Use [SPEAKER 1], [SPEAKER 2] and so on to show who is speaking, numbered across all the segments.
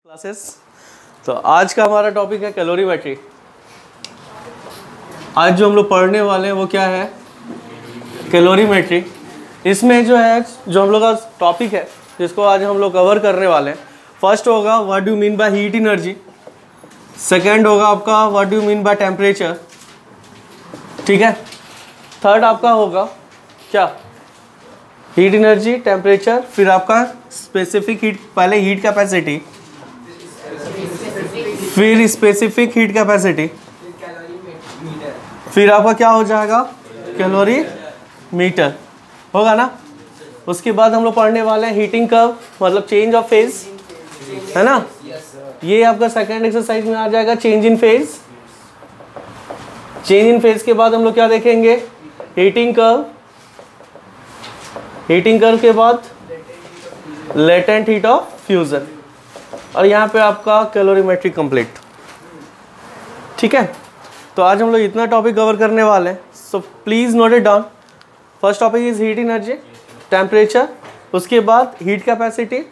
[SPEAKER 1] Classes. तो आज का हमारा टॉपिक है कैलोरीमेट्री। आज जो हम लोग पढ़ने वाले हैं वो क्या है, कैलोरीमेट्री। इसमें जो है जो हम लोग का टॉपिक है जिसको आज हम लोग कवर करने वाले हैं, फर्स्ट होगा what do mean by heat energy, second होगा आपका what do mean by temperature, ठीक है। थर्ड आपका होगा क्या, हीट एनर्जी, टेम्परेचर, फिर आपका स्पेसिफिक हीट, पहले हीट कैपेसिटी, फिर स्पेसिफिक हीट कैपेसिटी, फिर आपका क्या हो जाएगा कैलोरी मीटर, होगा ना। उसके बाद हम लोग पढ़ने वाले हैं हीटिंग कर्व, मतलब चेंज ऑफ फेज, है ना। ये आपका सेकंड एक्सरसाइज में आ जाएगा change in phase. Change in phase के बाद हम लोग क्या देखेंगे, हीटिंग कर्व, हीटिंग कर्व के बाद लेटेंट हीट ऑफ फ्यूजन, और यहाँ पे आपका कैलोरीमेट्री कंप्लीट, ठीक है। तो आज हम लोग इतना टॉपिक कवर करने वाले हैं, so please note it down. First topic is heat energy, temperature, उसके बाद हीट कैपेसिटी,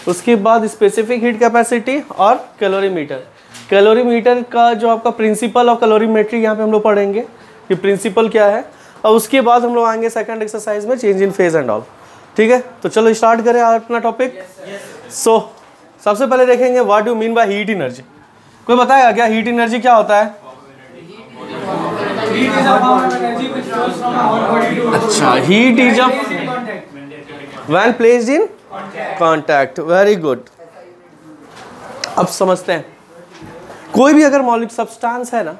[SPEAKER 1] उसके बाद स्पेसिफिक हीट कैपेसिटी और कैलोरीमीटर। कैलोरीमीटर का जो आपका प्रिंसिपल ऑफ कैलोरीमेट्री यहाँ पे हम लोग पढ़ेंगे कि प्रिंसिपल क्या है, और उसके बाद हम लोग आएंगे सेकंड एक्सरसाइज में change in phase and all, ठीक है। तो चलो स्टार्ट करें अपना टॉपिक। सो सबसे पहले देखेंगे what do mean by heat energy. कोई बताएगा क्या हीट एनर्जी क्या होता है? अच्छा, heat is a when placed in contact, very good. अब समझते हैं, कोई भी अगर मॉलिक्यूल सब्सटेंस है ना,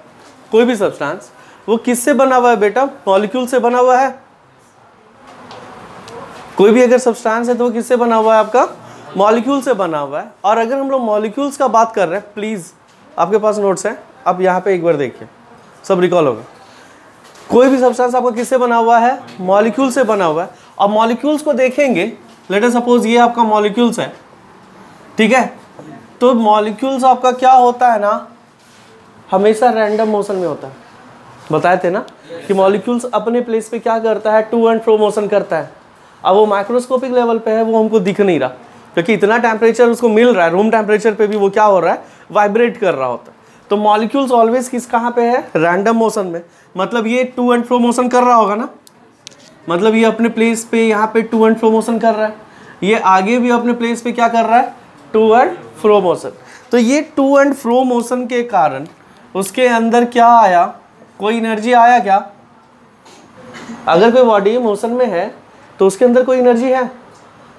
[SPEAKER 1] कोई भी सब्सटेंस, वो किससे बना हुआ है बेटा? मॉलिक्यूल से बना हुआ है। कोई भी अगर सब्सटेंस है तो वो किससे बना हुआ है? आपका मॉलिक्यूल से बना हुआ है। और अगर हम लोग मॉलिक्यूल्स का बात कर रहे हैं, प्लीज आपके पास नोट्स हैं, आप यहाँ पे एक बार देखिए, सब रिकॉल होगा। कोई भी सब्सटेंस आपका किससे बना हुआ है? मॉलिक्यूल से बना हुआ है। और मॉलिक्यूल्स को देखेंगे, लेट अस सपोज ये आपका मॉलिक्यूल्स है, ठीक है। तो मॉलिक्यूल्स आपका क्या होता है ना, हमेशा रैंडम मोशन में होता है। बताए थे ना कि मॉलिक्यूल्स अपने प्लेस पे क्या करता है, टू एंड फ्रो मोशन करता है। अब वो माइक्रोस्कोपिक लेवल पे है, वो हमको दिख नहीं रहा क्योंकि इतना टेम्परेचर उसको मिल रहा है, रूम टेम्परेचर पे भी वो क्या हो रहा है, वाइब्रेट कर रहा होता है। तो मॉलिक्यूल्स ऑलवेज किस कहाँ पे है? रैंडम मोशन में। मतलब ये टू एंड फ्रो मोशन कर रहा होगा ना, मतलब ये अपने प्लेस पे यहाँ पे टू एंड फ्रो मोशन कर रहा है, ये आगे भी अपने प्लेस पे क्या कर रहा है, टू एंड फ्रो मोशन। तो ये टू एंड फ्रो मोशन के कारण उसके अंदर क्या आया, कोई एनर्जी आया क्या? अगर कोई बॉडी मोशन में है तो उसके अंदर कोई एनर्जी है।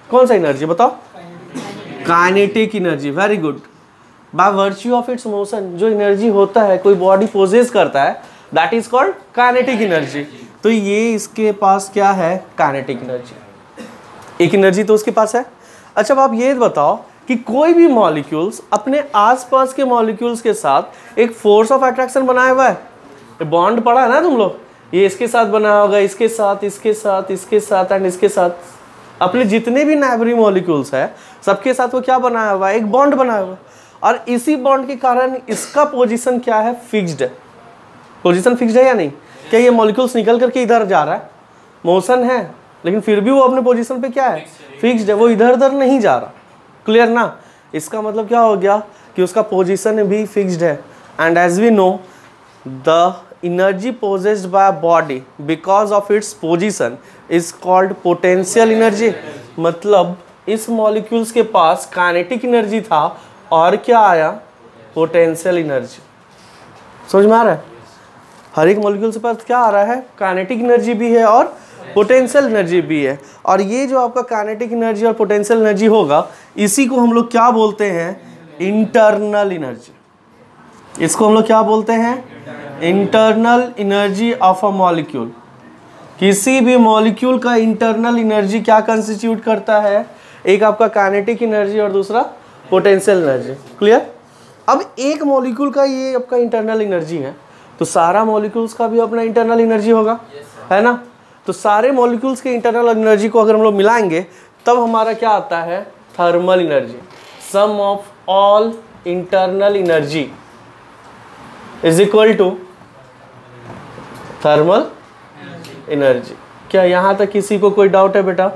[SPEAKER 1] कौन सा एनर्जी बताओ? Kinetic energy, very good. By virtue of its motion जो एनर्जी होता है, कोई बॉडी पोजेस करता है, that is called kinetic energy. तो ये इसके पास क्या है? Kinetic energy. एक एनर्जी तो उसके पास है। अच्छा, अब आप ये बताओ कि कोई भी मॉलिक्यूल्स अपने आसपास के मॉलिक्यूल्स के साथ एक फोर्स ऑफ अट्रैक्शन बनाया हुआ है। बॉन्ड पढ़ा है ना तुम लोग, ये इसके साथ बना होगा, इसके साथ, इसके साथ, इसके साथ एंड इसके साथ। अपने जितने भी नेबरिंग मॉलिक्यूल्स है सबके साथ वो क्या बनाया हुआ है? एक बॉन्ड बनाया हुआ है। और इसी बॉन्ड के कारण इसका पोजीशन क्या है? फिक्स्ड है। पोजीशन फिक्स्ड है या नहीं? क्या ये मॉलिक्यूल्स निकल करके इधर जा रहा है? मोशन है लेकिन फिर भी वो अपने पोजीशन पे क्या है? फिक्स्ड है, वो इधर उधर नहीं जा रहा। क्लियर ना? इसका मतलब क्या हो गया कि उसका पोजीशन भी फिक्स्ड है। And as we know the energy possessed by a body because of its position is called potential energy। मतलब इस मॉलिक्यूल्स के पास काइनेटिक एनर्जी था और क्या आया? Potential energy. समझ में आ रहा है? हर एक मॉलिक्यूल के पास क्या आ रहा है? काइनेटिक एनर्जी भी है और पोटेंशियल एनर्जी भी है। और ये जो आपका काइनेटिक एनर्जी और पोटेंशियल एनर्जी होगा, इसी को हम लोग क्या बोलते हैं? Internal energy. इसको हम लोग क्या बोलते हैं? Internal energy of a molecule. किसी भी मॉलिक्यूल का इंटरनल एनर्जी क्या कंस्टिट्यूट करता है? एक आपका काइनेटिक एनर्जी और दूसरा पोटेंशियल एनर्जी। क्लियर? अब एक मॉलिक्यूल का ये आपका इंटरनल एनर्जी है, तो सारा मॉलिक्यूल्स का भी अपना इंटरनल एनर्जी होगा, है ना। तो सारे मॉलिक्यूल्स के इंटरनल एनर्जी को अगर हम लोग मिलाएंगे तब हमारा क्या आता है? Thermal energy. Sum of all internal energy is equal to thermal energy. क्या यहाँ तक किसी को कोई डाउट है बेटा?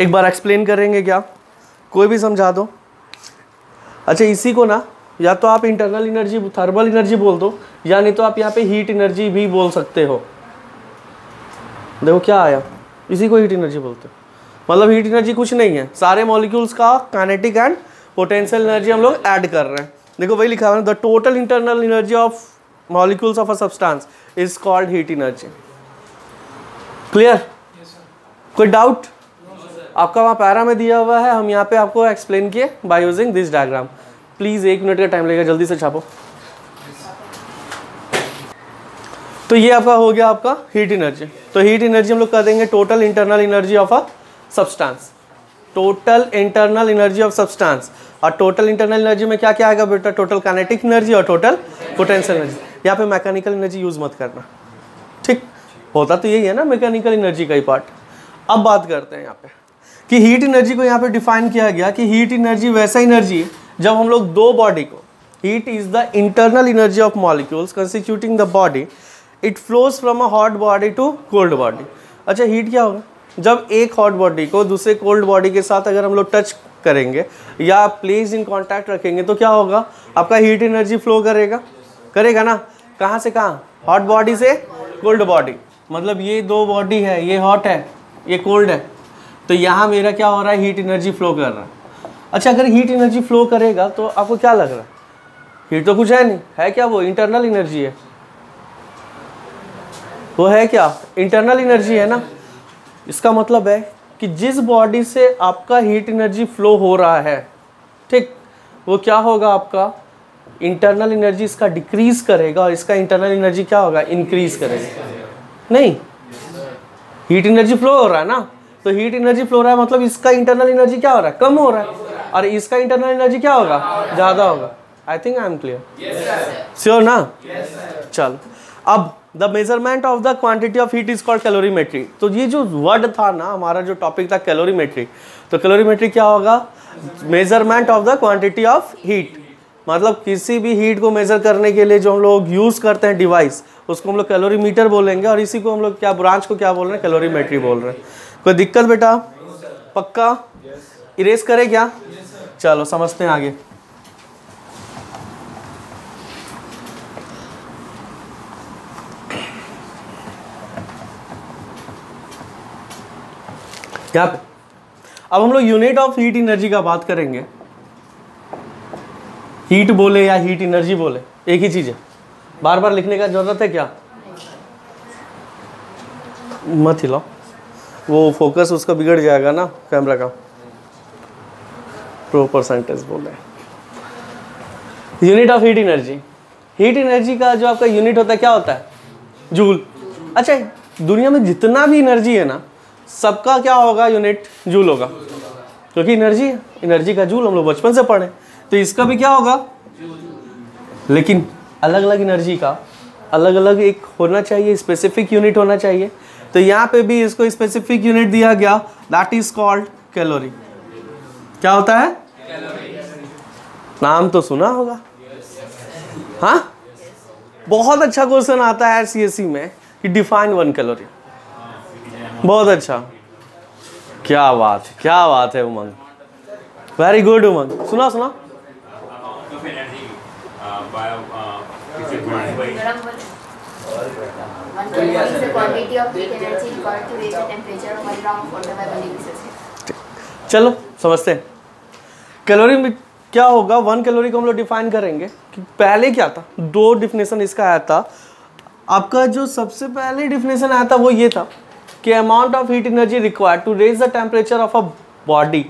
[SPEAKER 1] एक बार एक्सप्लेन करेंगे क्या? कोई भी समझा दो। अच्छा इसी को ना या तो आप इंटरनल एनर्जी थर्मल एनर्जी बोल दो, या नहीं तो आप यहाँ पे हीट एनर्जी भी बोल सकते हो। देखो क्या आया, इसी को हीट एनर्जी बोलते हो। मतलब हीट एनर्जी कुछ नहीं है, सारे मॉलिक्यूल्स का काइनेटिक एंड पोटेंशियल एनर्जी हम लोग ऐड कर रहे हैं। देखो वही लिखा हुआ है, the total internal energy of molecules of a substance is called heat energy. Clear? कोई डाउट? आपका वहाँ पैरा में दिया हुआ है, हम यहाँ पे आपको एक्सप्लेन किए by using this diagram. Please 1 minute का टाइम लगेगा, जल्दी से छापो। तो ये आपका हो गया आपका हीट एनर्जी। तो हीट एनर्जी हम लोग कर देंगे total internal energy of a substance, total internal energy of substance. और टोटल इंटरनल एनर्जी में क्या क्या आएगा बेटा? टोटल काइनेटिक एनर्जी और टोटल पोटेंशियल एनर्जी। यहाँ पे मैकेनिकल एनर्जी यूज मत करना, ठीक? होता तो यही है ना मैकेनिकल एनर्जी का ही पार्ट। अब बात करते हैं यहाँ पे कि हीट एनर्जी को यहाँ पे डिफाइन किया गया कि हीट एनर्जी वैसा एनर्जी है जब हम लोग दो बॉडी को, heat is the internal energy of molecules constituting the body, it flows from a hot body to cold body. अच्छा हीट क्या होगा? जब एक हॉट बॉडी को दूसरे कोल्ड बॉडी के साथ अगर हम लोग टच करेंगे या प्लेस इन कांटेक्ट रखेंगे तो क्या होगा? आपका हीट एनर्जी फ्लो करेगा, करेगा ना? कहाँ से कहाँ? हॉट बॉडी से कोल्ड बॉडी। मतलब ये दो बॉडी है, ये हॉट है, ये कोल्ड है, तो यहाँ मेरा क्या हो रहा है? हीट एनर्जी फ्लो कर रहा है। अच्छा अगर हीट एनर्जी फ्लो करेगा तो आपको क्या लग रहा है? हीट तो कुछ है नहीं, है क्या? वो इंटरनल एनर्जी है। वो है क्या? इंटरनल एनर्जी है ना। इसका मतलब है कि जिस बॉडी से आपका हीट एनर्जी फ्लो हो रहा है, ठीक, वो क्या होगा? आपका इंटरनल एनर्जी इसका डिक्रीज करेगा और इसका इंटरनल एनर्जी क्या होगा? इंक्रीज करेगा। नहीं, हीट एनर्जी फ्लो हो रहा है ना, तो हीट एनर्जी फ्लो हो रहा है मतलब इसका इंटरनल एनर्जी क्या हो रहा है? कम हो रहा है, और इसका इंटरनल एनर्जी क्या होगा? ज़्यादा होगा। I think I am clear, sure ना? चलो अब the measurement of the quantity of heat is called calorimetry. तो ये जो वर्ड था ना, हमारा जो टॉपिक था कैलोरीमेट्री, तो कैलोरीमेट्री क्या होगा? Measurement of the quantity of heat. मतलब किसी भी हीट को मेजर करने के लिए जो हम लोग यूज करते हैं डिवाइस, उसको हम लोग कैलोरीमीटर बोलेंगे, और इसी को हम लोग क्या ब्रांच को क्या बोल रहे हैं? कैलोरीमेट्री बोल रहे हैं। कोई दिक्कत बेटा? पक्का? इरेज करे क्या? चलो समझते हैं आगे। यहाँ पे अब हम लोग यूनिट ऑफ हीट एनर्जी का बात करेंगे। हीट बोले या हीट एनर्जी बोले एक ही चीज है, बार बार लिखने का जरूरत है क्या? मत हिलाओ, वो फोकस उसका बिगड़ जाएगा ना कैमरा का। प्रो परसेंटेज बोले unit of heat energy. Heat energy का जो आपका यूनिट होता है क्या होता है? जूल। अच्छा दुनिया में जितना भी एनर्जी है ना, सबका क्या होगा? यूनिट जूल होगा, क्योंकि एनर्जी है, एनर्जी का जूल हम लोग बचपन से पढ़े, तो इसका भी क्या होगा? लेकिन अलग अलग एनर्जी का अलग अलग एक होना चाहिए, स्पेसिफिक यूनिट होना चाहिए। तो यहाँ पे भी इसको स्पेसिफिक यूनिट दिया गया, दैट इज कॉल्ड कैलोरी। क्या होता है? नाम तो सुना होगा। हाँ, बहुत अच्छा क्वेश्चन आता है सीएससी में कि डिफाइन 1 कैलोरी। बहुत अच्छा, क्या बात है, क्या बात है उमंग, वेरी गुड उमंग। सुना सुना चलो समझते हैं कैलोरी में क्या होगा। 1 कैलोरी को हम लोग डिफाइन करेंगे कि पहले क्या था, 2 डिफिनेशन इसका आया था। आपका जो सबसे पहले डिफिनेशन आया था वो ये था कि amount of heat energy required to raise the temperature of a body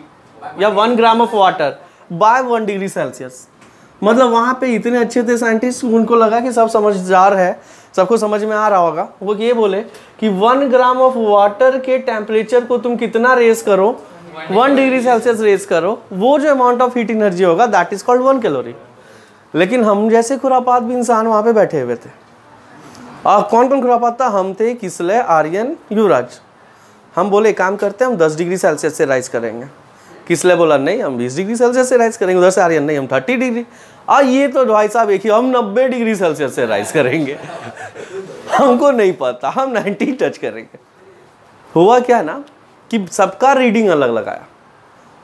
[SPEAKER 1] या 1 gram of water by 1 degree Celsius. मतलब वहाँ पे इतने अच्छे थे साइंटिस्ट, उनको लगा कि सब समझदार है, सबको समझ में आ रहा होगा। वो ये बोले कि 1 ग्राम ऑफ वाटर के टेम्परेचर को तुम कितना रेज करो, 1 डिग्री सेल्सियस रेज करो, वो जो अमाउंट ऑफ हीट एनर्जी होगा दैट इज कॉल्ड 1 कैलोरी। लेकिन हम जैसे खुरापात भी इंसान वहाँ पे बैठे हुए थे। और कौन कौन खुरापात था? हम थे, किसले, आर्यन, युवराज। हम बोले काम करते हैं, हम 10 डिग्री सेल्सियस से राइज करेंगे। किसले बोला नहीं हम 20 डिग्री सेल्सियस से राइज करेंगे। उधर से आर्यन नहीं हम 30 डिग्री। और ये तो भाई साहब एक ही, हम 90 डिग्री सेल्सियस से राइज करेंगे। हमको नहीं पता, हम 90 टच करेंगे। हुआ क्या ना कि सबका रीडिंग अलग लगाया।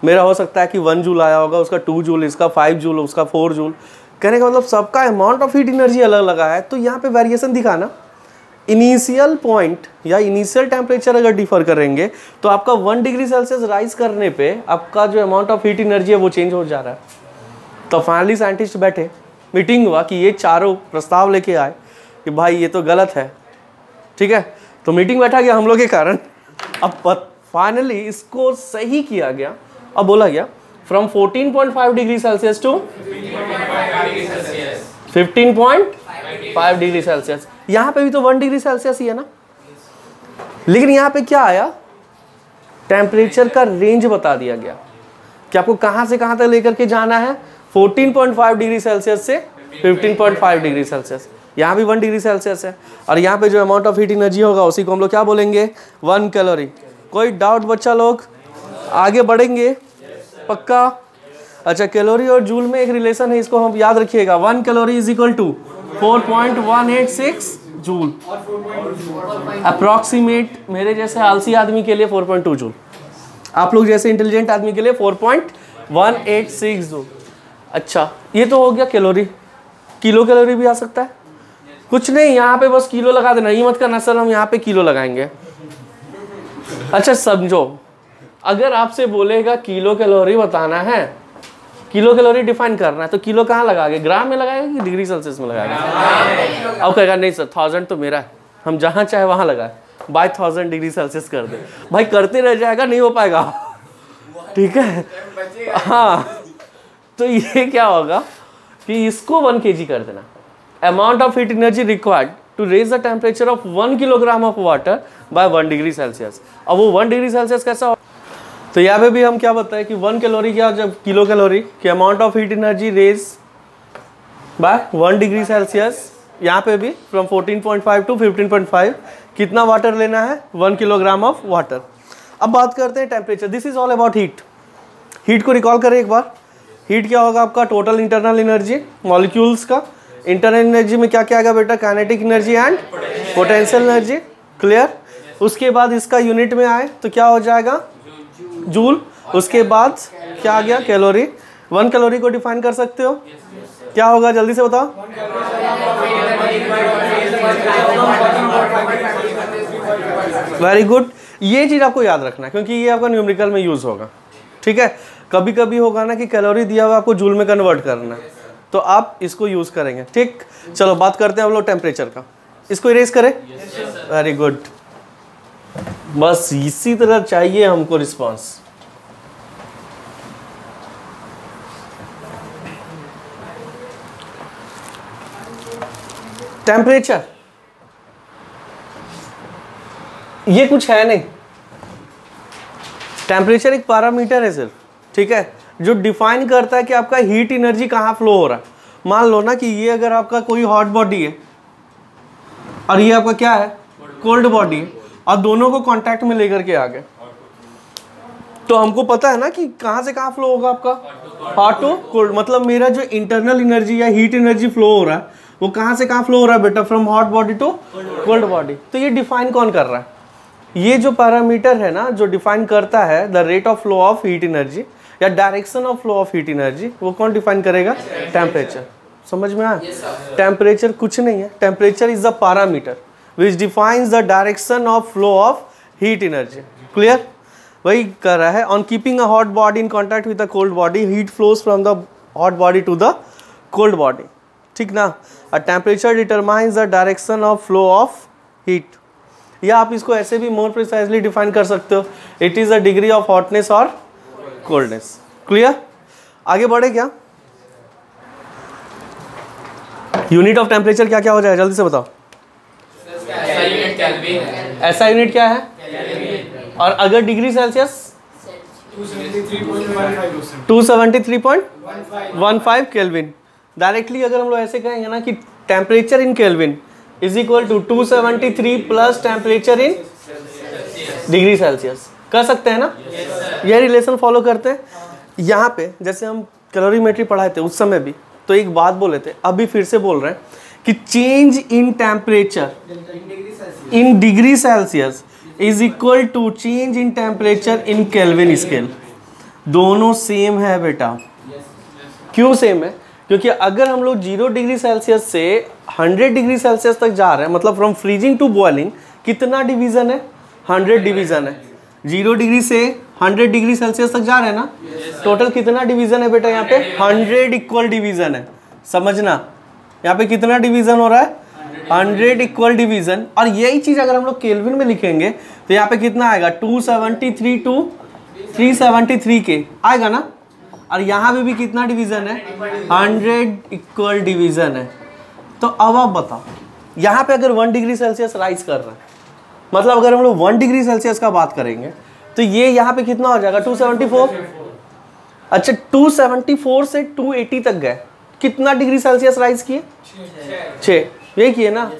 [SPEAKER 1] मेरा हो सकता है कि 1 जूल आया होगा, उसका 2 जूल, इसका 5 जूल, उसका 4 जूल। कहने का मतलब सबका अमाउंट ऑफ हीट एनर्जी अलग लगा है, तो यहाँ पे वेरिएशन दिखाना। इनिशियल पॉइंट या इनिशियल टेम्परेचर अगर डिफर करेंगे तो आपका 1 डिग्री सेल्सियस राइज करने पे आपका जो अमाउंट ऑफ हीट एनर्जी है वो चेंज हो जा रहा है। तो फाइनली साइंटिस्ट बैठे, मीटिंग हुआ कि ये चारों प्रस्ताव लेके आए कि भाई ये तो गलत है, ठीक है। तो मीटिंग बैठा गया हम लोग के कारण, अब फाइनली इसको सही किया गया। अब बोला गया from 14.5 degree Celsius to 15.5 degree Celsius. यहाँ पे भी तो 1 डिग्री सेल्सियस ही है ना, लेकिन यहाँ पे क्या आया, टेम्परेचर का रेंज बता दिया गया कि आपको कहाँ से कहाँ तक लेकर के जाना है। 14.5 डिग्री सेल्सियस से 15.5 डिग्री सेल्सियस। यहाँ भी 1 डिग्री सेल्सियस है, और यहाँ पे जो अमाउंट ऑफ हीट एनर्जी होगा उसी को हम लोग क्या बोलेंगे, 1 कैलोरी। कोई डाउट बच्चा लोग? आगे बढ़ेंगे पक्का? अच्छा, कैलोरी और जूल में एक रिलेशन है, इसको हम याद रखिएगा। 1 calorie is equal to 4.186 joule. Approximate मेरे जैसे आलसी आदमी के लिए 4.2 जूल, आप लोग जैसे इंटेलिजेंट आदमी के लिए 4.186 जूल। अच्छा, ये तो हो गया कैलोरी। किलो कैलोरी भी आ सकता है, कुछ नहीं, यहाँ पे बस किलो लगा देना, ये मत करना सर हम यहाँ पे किलो लगाएंगे। अच्छा समझो, अगर आपसे बोलेगा किलो कैलोरी बताना है, किलो कैलोरी डिफाइन करना है, तो किलो कहाँ लगाएंगे, ग्राम में लगाएगा कि डिग्री सेल्सियस में लगाएगा? अब कहेगा नहीं सर 1000 तो मेरा है, हम जहाँ चाहे वहाँ लगाए, बाय 1000 डिग्री सेल्सियस कर दे। भाई करते रह जाएगा, नहीं हो पाएगा, ठीक है। हाँ, तो ये क्या होगा कि इसको 1 kg कर देना। Amount of heat energy required to raise the temperature of 1 kilogram of water by 1 degree Celsius. अब वो 1 डिग्री सेल्सियस कैसा हो, तो यहाँ पे भी हम क्या बताएं कि 1 कैलोरी क्या, जब किलो कैलोरी के amount of heat energy raise by 1 degree Celsius. यहाँ पे भी फ्रॉम 14.5 टू 15.5 कितना वाटर लेना है, 1 किलोग्राम ऑफ वाटर। अब बात करते हैं temperature. This is all about heat. Heat को रिकॉल करें एक बार। हीट क्या होगा आपका, टोटल इंटरनल एनर्जी मॉलिक्यूल्स का। इंटरनल एनर्जी में क्या क्या आएगा बेटा, kinetic energy and potential energy, clear. उसके बाद इसका यूनिट में आए तो क्या हो जाएगा, जूल। उसके बाद क्या आ गया, कैलोरी। 1 कैलोरी को डिफाइन कर सकते हो, क्या होगा जल्दी से बताओ। वेरी गुड, ये चीज आपको याद रखना है क्योंकि ये आपका न्यूमेरिकल में यूज होगा, ठीक है। कभी कभी होगा ना कि कैलोरी दिया हुआ आपको जूल में कन्वर्ट करना है, तो आप इसको यूज करेंगे, ठीक। चलो बात करते हैं हम लोग टेम्परेचर का। इसको इरेज करें, वेरी गुड। बस इसी तरह चाहिए हमको रिस्पांस। टेम्परेचर ये कुछ है नहीं, टेम्परेचर एक पैरामीटर है सिर्फ, ठीक है, जो डिफाइन करता है कि आपका हीट एनर्जी कहाँ फ्लो हो रहा है। मान लो ना कि ये अगर आपका कोई हॉट बॉडी है और ये आपका क्या है, कोल्ड बॉडी है, और दोनों को कांटेक्ट में लेकर के आ गए, तो हमको पता है ना कि कहाँ से कहाँ फ्लो होगा आपका, हॉट टू कोल्ड। मतलब मेरा जो इंटरनल एनर्जी या हीट एनर्जी फ्लो हो रहा है वो कहाँ से कहाँ फ्लो हो रहा है बेटा, from hot body to cold body. तो ये डिफाइन कौन कर रहा है, ये जो पैरामीटर है ना जो डिफाइन करता है the rate of flow of heat energy या direction of flow of heat energy, वो कौन डिफाइन करेगा, टेम्परेचर। समझ में आया? टेम्परेचर कुछ नहीं है, temperature is the parameter which defines the direction of flow of heat energy, clear. वही कर रहा है, on keeping a hot body in contact with the cold body heat flows from the hot body to the cold body, ठीक ना। A temperature determines the direction of flow of heat, या आप इसको ऐसे भी मोर प्रिसाइजली डिफाइन कर सकते हो, it is a degree of hotness और कोल्डनेस, क्लियर। आगे बढ़े क्या, यूनिट ऑफ टेम्परेचर क्या क्या हो जाए जल्दी से बताओ। ऐसा यूनिट क्या है, और अगर डिग्री सेल्सियस 273.15 केल्विन। डायरेक्टली अगर हम लोग ऐसे कहेंगे ना कि temperature in Kelvin is equal to 273 plus temperature in degree Celsius, कर सकते हैं ना, यह रिलेशन फॉलो करते हैं। यहाँ पे जैसे हम कैलोरीमेट्री पढ़ाए थे उस समय भी तो एक बात बोले थे, अभी फिर से बोल रहे हैं कि change in temperature in degree Celsius is equal to change in temperature in Kelvin scale. दोनों सेम है बेटा। क्यों सेम है? क्योंकि अगर हम लोग 0 डिग्री सेल्सियस से 100 डिग्री सेल्सियस तक जा रहे हैं, मतलब फ्रॉम फ्रीजिंग टू बॉइलिंग, कितना डिवीजन है? 100 डिवीजन है। 0 डिग्री से 100 डिग्री सेल्सियस तक जा रहे हैं ना, टोटल कितना डिवीजन है बेटा? यहाँ पे 100 इक्वल डिवीजन है। समझना, यहाँ पे कितना डिवीजन हो रहा है? 100 इक्वल डिवीजन। और यही चीज अगर हम लोग केल्विन में लिखेंगे तो यहाँ पे कितना आएगा? 273 टू 373 के आएगा ना। और यहाँ पे भी कितना डिवीजन है? 100 इक्वल डिवीजन है। तो अब आप बताओ, यहाँ पे अगर 1 डिग्री सेल्सियस राइज कर रहे हैं, मतलब अगर हम लोग 1 डिग्री सेल्सियस का बात करेंगे तो ये यहाँ पे कितना हो जाएगा? 274। अच्छा, 274 से 280 तक गए, कितना डिग्री सेल्सियस राइज किए? 6। ये किए ना?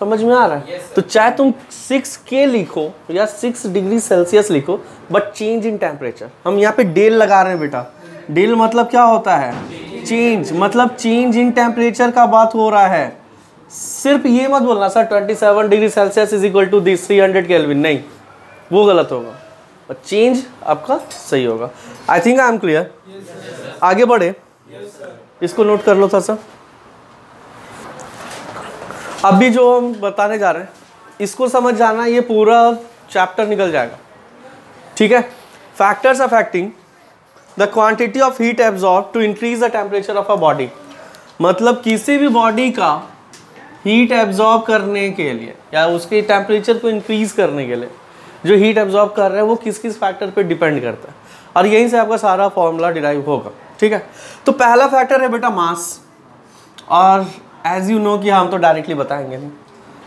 [SPEAKER 1] समझ में आ रहा है? तो चाहे तुम 6K लिखो या 6 डिग्री सेल्सियस लिखो, बट चेंज इन टेम्परेचर। हम यहाँ पे डेल लगा रहे हैं बेटा। डेल मतलब क्या होता है? चेंज, मतलब चेंज इन टेम्परेचर का बात हो रहा है। सिर्फ ये मत बोलना sir 27 degree Celsius is equal to this 300 Kelvin, नहीं, वो गलत होगा। और चेंज आपका सही होगा। I think I am clear. आगे बढ़े, इसको नोट कर लो था सर। अभी जो हम बताने जा रहे हैं इसको समझ जाना, ये पूरा चैप्टर निकल जाएगा, ठीक है। Factors affecting the quantity of heat absorb to increase the temperature of a body. मतलब किसी भी बॉडी का हीट एब्जॉर्ब करने के लिए या उसके टेम्परेचर को इंक्रीज करने के लिए जो हीट एब्जॉर्ब कर रहे हैं वो किस किस फैक्टर पे डिपेंड करता है, और यहीं से आपका सारा फॉर्मूला डिराइव होगा, ठीक है। तो पहला फैक्टर है बेटा मास, और एज यू नो कि हम तो डायरेक्टली बताएंगे नहीं,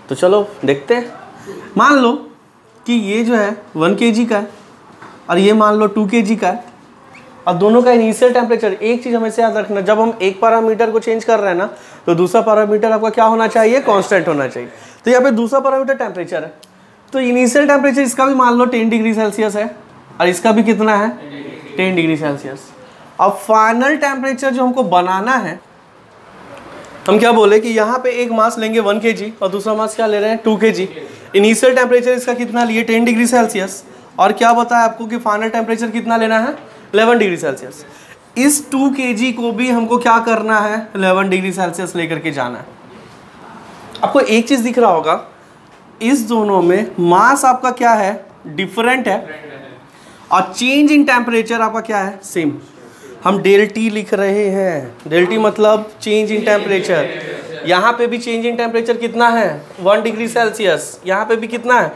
[SPEAKER 1] तो चलो देखते हैं। मान लो कि ये जो है 1 kg का है और ये मान लो 2 kg का है, और दोनों का इनिशियल टेम्परेचर, एक चीज़ हमेशा याद रखना, जब हम एक पैरामीटर को चेंज कर रहे हैं ना तो दूसरा पैरामीटर आपका क्या होना चाहिए? कांस्टेंट होना चाहिए। तो यहाँ पे दूसरा पैरामीटर टेम्परेचर है, तो इनिशियल टेम्परेचर इसका भी मान लो 10 डिग्री सेल्सियस है और इसका भी कितना है? 10 डिग्री सेल्सियस। अब फाइनल टेम्परेचर जो हमको बनाना है, हम क्या बोले कि यहाँ पे एक मास लेंगे 1 kg और दूसरा मास क्या ले रहे हैं? 2 kg। इनिशियल टेम्परेचर इसका कितना लिए? 10 डिग्री सेल्सियस, और क्या बताया आपको कि फाइनल टेम्परेचर कितना लेना है? 11 डिग्री सेल्सियस। इस 2 kg को भी हमको क्या करना है? 11 डिग्री सेल्सियस लेकर के जाना है। आपको एक चीज दिख रहा होगा, इस दोनों में मास आपका क्या है? डिफरेंट है, और चेंज इन टेम्परेचर आपका क्या है? सेम। हम डेल टी लिख रहे हैं, डेल टी मतलब चेंज इन टेम्परेचर। यहाँ पे भी चेंज इन टेम्परेचर कितना है? 1 डिग्री सेल्सियस। यहाँ पे भी कितना है?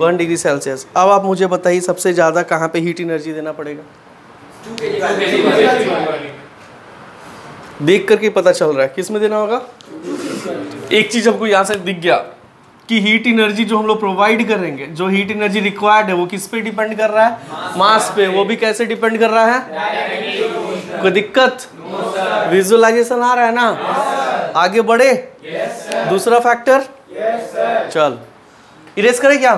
[SPEAKER 1] 1 डिग्री सेल्सियस। अब आप मुझे बताइए सबसे ज़्यादा कहाँ पे हीट एनर्जी देना पड़ेगा? देख करके पता चल रहा है किस में देना होगा। एक चीज हमको यहाँ से दिख गया कि हीट एनर्जी जो हम लोग प्रोवाइड करेंगे, जो हीट एनर्जी रिक्वायर्ड है वो किस पे डिपेंड कर रहा है? मास पे। वो भी कैसे डिपेंड कर रहा है? कोई दिक्कत? विजुअलाइजेशन आ रहा है ना? आगे बढ़े। दूसरा फैक्टर, चल इरेज करें क्या?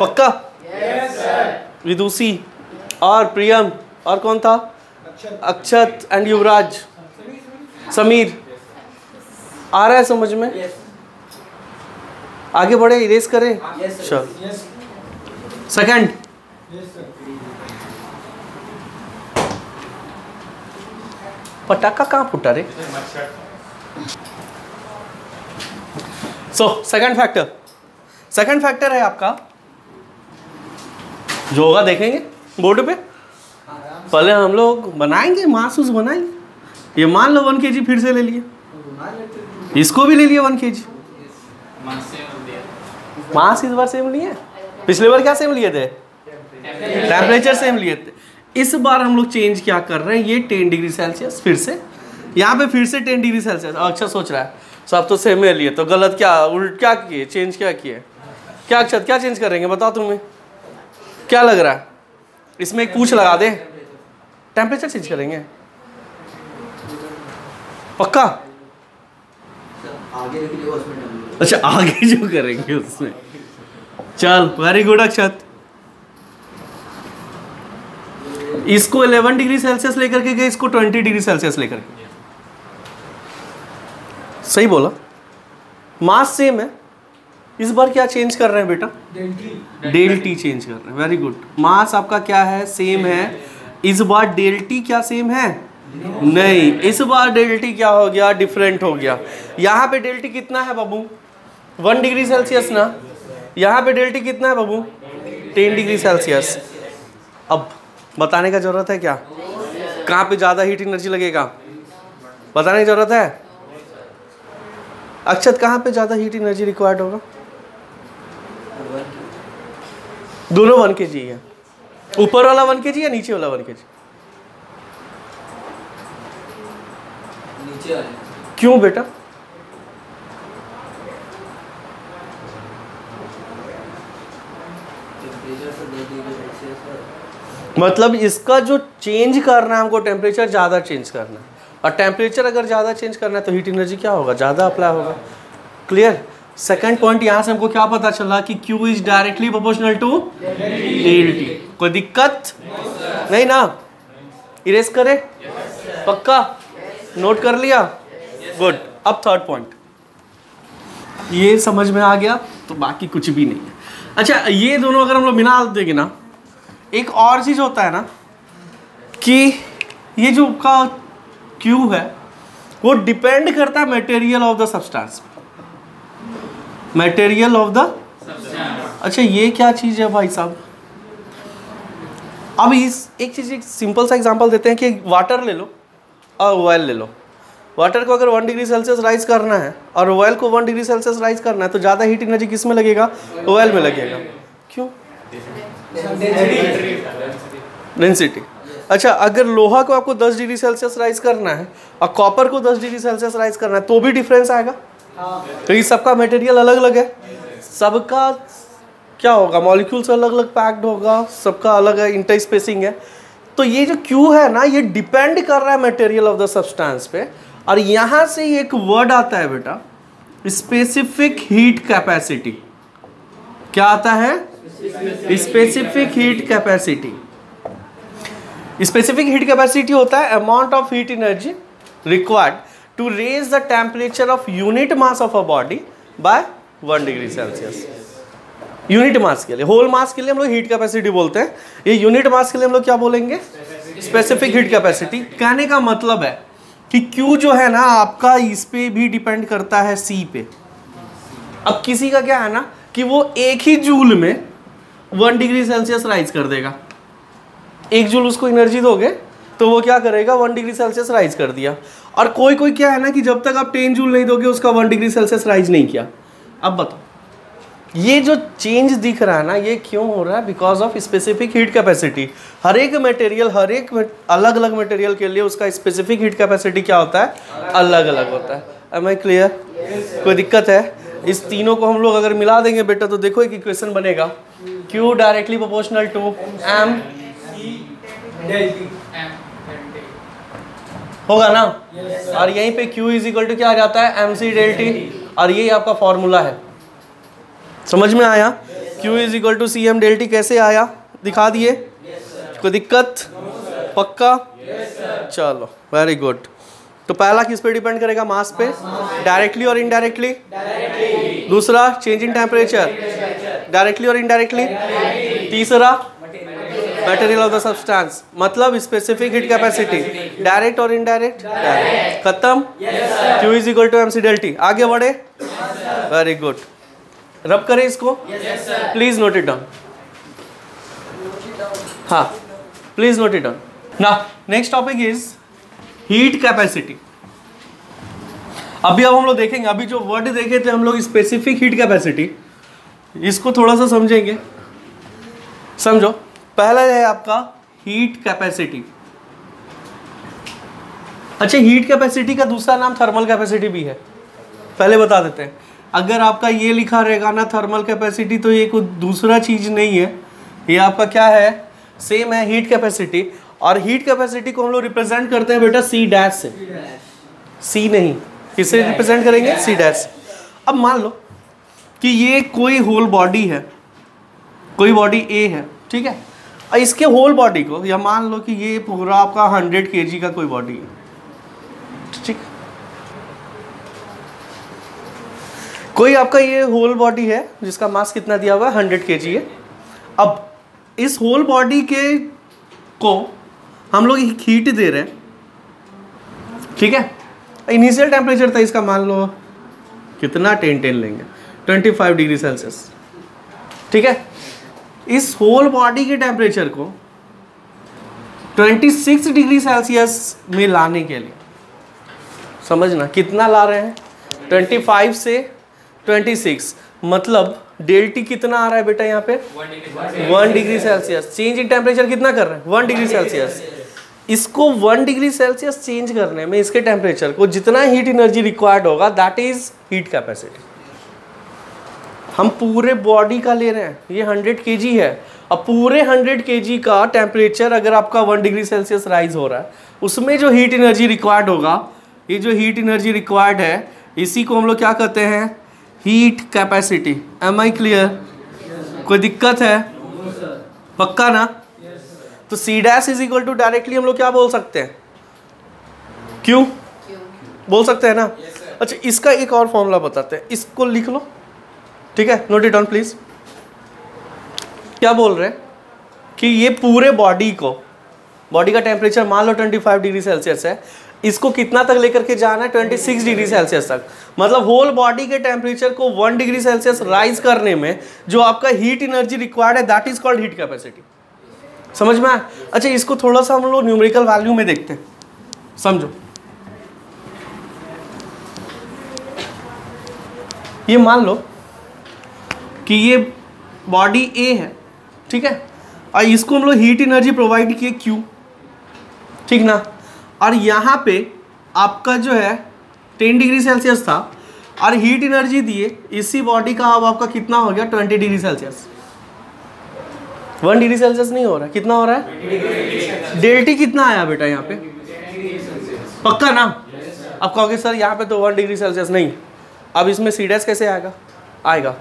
[SPEAKER 1] पक्का? विदुषी और प्रियम और कौन था? अक्षत एंड युवराज, समीर। आ रहा है समझ में? आगे बढ़े, इरेज करें। चल सेकंड, पटाखा कहाँ फूटा रे? सो सेकंड फैक्टर है आपका, जो होगा देखेंगे बोर्ड पे। पहले हम लोग बनाएंगे, मासूस बनाएंगे। ये मान लो 1 kg फिर से ले लिए, इसको भी ले लिए 1 kg। मास इस बार सेम लिए, पिछले बार क्या सेम लिए थे? टेम्परेचर सेम लिए थे। इस बार हम लोग चेंज क्या कर रहे हैं? ये 10 डिग्री सेल्सियस फिर से, यहाँ पे फिर से 10 डिग्री सेल्सियस। अच्छा सोच रहा है सब तो सेम लिए, तो गलत क्या? उल्ट क्या किए? चेंज क्या किए? क्या अक्षत क्या चेंज करेंगे बताओ तुम्हें? क्या लग रहा है? इसमें एक पूछ लगा दे, टेम्परेचर चेंज करेंगे पक्का? अच्छा आगे जो करेंगे उसमें। चल वेरी गुड अक्षत। इसको 11 डिग्री सेल्सियस लेकर के गए, इसको 20 डिग्री सेल्सियस लेकर के। सही बोला, मास सेम है इस बार क्या चेंज कर रहे हैं बेटा? डेल टी चेंज कर रहे हैं। Very good. मास आपका क्या है? सेम है। इस बार डेल टी क्या सेम है? नहीं, इस बार डेल टी क्या हो गया? डिफरेंट हो गया। यहाँ पे डेल टी कितना है बाबू? 1 डिग्री सेल्सियस ना। यहाँ पे डेल टी कितना है बाबू? 10 डिग्री सेल्सियस। अब बताने का जरूरत है क्या? कहाँ पे ज़्यादा हीट एनर्जी लगेगा? बताने की जरूरत है? अक्षत, कहाँ पे ज़्यादा हीट एनर्जी रिक्वायर्ड होगा? दोनों 1 kg है। ऊपर वाला 1 kg या नीचे वाला 1 kg? नीचे वाला। क्यों बेटा? मतलब इसका जो चेंज करना है हमको, टेम्परेचर ज़्यादा चेंज करना है, और टेम्परेचर अगर ज़्यादा चेंज करना है तो हीट एनर्जी क्या होगा? ज़्यादा अप्लाई होगा। क्लियर? सेकंड पॉइंट यहाँ से हमको क्या पता चला कि Q is directly proportional to del T. कोई दिक्कत नहीं ना? इरेज करे? पक्का नोट कर लिया? गुड। अब थर्ड पॉइंट, ये समझ में आ गया तो बाकी कुछ भी नहीं है। अच्छा, ये दोनों अगर हम लोग मिला देंगे ना, एक और चीज होता है ना कि ये जो का Q है वो डिपेंड करता है material of the substance. Material of the. अच्छा, ये क्या चीज है भाई साहब? अब इस एक चीज, एक सिंपल सा एग्जांपल देते हैं कि वाटर ले लो और ऑयल ले लो। वाटर को अगर 1 डिग्री सेल्सियस राइज करना है और ऑयल को 1 डिग्री सेल्सियस राइज करना है तो ज़्यादा हीट एनर्जी किस में लगेगा? ऑयल में लगेगा। क्यों? डेंसिटी। अच्छा, अगर लोहा को आपको 10 डिग्री सेल्सियस राइज करना है और कॉपर को 10 डिग्री सेल्सियस राइज करना है तो भी डिफरेंस आएगा। तो ये सबका मटेरियल अलग अलग है, सबका क्या होगा? मॉलिक्यूल्स अलग अलग पैक्ड होगा, सबका अलग है, इंटर स्पेसिंग है। तो ये जो Q है ना, ये डिपेंड कर रहा है मटेरियल ऑफ द सब्सटेंस पे। और यहाँ से एक वर्ड आता है बेटा, स्पेसिफिक हीट कैपेसिटी। क्या आता है? Specific heat capacity. Specific heat capacity होता है amount of heat energy required to raise the temperature of unit mass of a body by 1 degree Celsius. Unit mass के लिए, होल मास के लिए हम लोग हीट कैपेसिटी बोलते हैं, ये यूनिट मास के लिए हम लोग क्या बोलेंगे? Specific heat capacity. कहने का मतलब है कि Q जो है ना आपका, इस पे भी डिपेंड करता है C पे। अब किसी का क्या है ना कि वो एक ही जूल में 1 डिग्री सेल्सियस राइज कर देगा। 1 जूल उसको एनर्जी दोगे तो वो क्या करेगा? 1 डिग्री सेल्सियस राइज कर दिया। और कोई कोई क्या है ना कि जब तक आप 10 जूल नहीं दोगे उसका 1 डिग्री सेल्सियस राइज नहीं किया। अब बताओ, ये जो चेंज दिख रहा है ना, ये क्यों हो रहा है? Because of specific heat capacity. हर एक मटेरियल, हर एक अलग अलग मटेरियल के लिए उसका स्पेसिफिक हीट कैपेसिटी क्या होता है? अलग अलग होता है। Am I clear? कोई दिक्कत है? इस तीनों को हम लोग अगर मिला देंगे बेटा तो देखो एक इक्वेशन बनेगा, Q directly proportional to M होगा ना। और यहीं पे Q इज इक्वल टू क्या आ जाता है? MC del T. और यही आपका फॉर्मूला है। समझ में आया? Q is equal to CM del T कैसे आया? दिखा दिए? कोई दिक्कत? पक्का? चलो, वेरी गुड। तो पहला किस पे डिपेंड करेगा? मास पे। डायरेक्टली और इनडायरेक्टली? दूसरा चेंज इन टेम्परेचर, डायरेक्टली और इनडायरेक्टली? तीसरा मटेरियल ऑफ द सब्सटेंस, मतलब स्पेसिफिक हीट कैपेसिटी, डायरेक्ट और इनडायरेक्ट? डायरेक्ट। खत्म? Q is equal to MC del T. आगे बढ़े? Very good. रब करें इसको? Please note it down. हाँ, प्लीज नोट इट डाउन। ना next topic is heat capacity. अभी अब हम लोग देखेंगे, अभी जो वर्ड देखे थे हम लोग स्पेसिफिक हीट कैपेसिटी, इसको थोड़ा सा समझेंगे। समझो, पहला है आपका हीट कैपेसिटी। अच्छा, हीट कैपेसिटी का दूसरा नाम थर्मल कैपेसिटी भी है, पहले बता देते हैं। अगर आपका ये लिखा रहेगा ना थर्मल कैपेसिटी, तो ये कोई दूसरा चीज नहीं है, ये आपका क्या है? सेम है, हीट कैपेसिटी। और हीट कैपेसिटी को हम लोग रिप्रेजेंट करते हैं बेटा C डैश से। C नहीं, किससे रिप्रेजेंट करेंगे? C dash. अब मान लो कि ये कोई होल बॉडी है, कोई बॉडी A है, ठीक है। और इसके होल बॉडी को, या मान लो कि ये पूरा आपका 100 kg का कोई बॉडी है, ठीक। कोई आपका ये होल बॉडी है जिसका मास कितना दिया हुआ है 100 kg है। अब इस होल बॉडी के को हम लोग हीट दे रहे हैं, ठीक है। इनिशियल टेम्परेचर था इसका, मान लो कितना 10 लेंगे 25 डिग्री सेल्सियस, ठीक है। इस होल बॉडी के टेम्परेचर को 26 डिग्री सेल्सियस में लाने के लिए, समझना कितना ला रहे हैं, 25 से 26, मतलब डेल्टी कितना आ रहा है बेटा यहाँ पे 1 degree Celsius. Change in temperature कितना कर रहे हैं 1 डिग्री सेल्सियस। इसको 1 डिग्री सेल्सियस चेंज करने में इसके टेम्परेचर को जितना हीट एनर्जी रिक्वायर्ड होगा दैट इज हीट कैपेसिटी। हम पूरे बॉडी का ले रहे हैं, ये 100 kg है। अब पूरे 100 kg का टेम्परेचर अगर आपका 1 डिग्री सेल्सियस राइज हो रहा है, उसमें जो हीट एनर्जी रिक्वायर्ड होगा, ये जो हीट एनर्जी रिक्वायर्ड है, इसी को हम लोग क्या कहते हैं heat capacity. Am I clear? कोई दिक्कत है? पक्का ना? तो C dash is equal to directly हम लोग क्या बोल सकते हैं, क्यू बोल सकते हैं ना। अच्छा, इसका एक और फॉर्मूला बताते हैं, इसको लिख लो, ठीक है, नोट इट डाउन प्लीज। क्या बोल रहे हैं कि ये पूरे बॉडी का टेम्परेचर मान लो 25 डिग्री सेल्सियस है, इसको कितना तक लेकर के जाना है 26 डिग्री सेल्सियस तक। मतलब होल बॉडी के टेम्परेचर को 1 डिग्री सेल्सियस राइज करने में जो आपका हीट एनर्जी रिक्वायर्ड है that is called heat capacity. समझ में आया? अच्छा, इसको थोड़ा सा हम लोग न्यूमेरिकल वैल्यू में देखते हैं, समझो। ये मान लो कि ये बॉडी ए है, ठीक है, और इसको हम लोग हीट एनर्जी प्रोवाइड किए Q, ठीक ना। और यहाँ पे आपका जो है 10 डिग्री सेल्सियस था और हीट एनर्जी दिए इसी बॉडी का, अब आपका कितना हो गया 20 डिग्री सेल्सियस। 1 डिग्री सेल्सियस नहीं हो रहा है, कितना हो रहा है डेल्टी कितना आया बेटा यहाँ पे, पक्का ना। अब कहोगे सर यहाँ पे तो 1 डिग्री सेल्सियस नहीं, अब इसमें सी डैश कैसे आएगा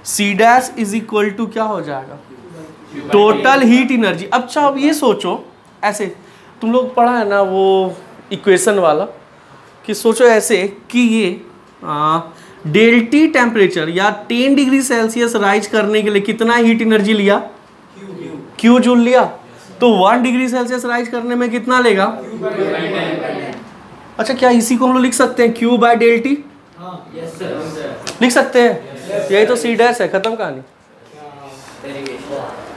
[SPEAKER 1] C dash is equal to क्या हो जाएगा टोटल हीट एनर्जी। अच्छा, अब ये सोचो ऐसे, तुम लोग पढ़ा है ना वो इक्वेशन वाला, कि सोचो ऐसे कि ये डेल्टी टेम्परेचर या 10 डिग्री सेल्सियस राइज करने के लिए कितना हीट एनर्जी लिया, क्यू जूल लिया, तो 1 डिग्री सेल्सियस राइज करने में कितना लेगा। अच्छा, क्या इसी को हम लोग लिख सकते हैं क्यू बाय डेल्टी, लिख सकते हैं। यही तो सी डैश है, खत्म कहानी,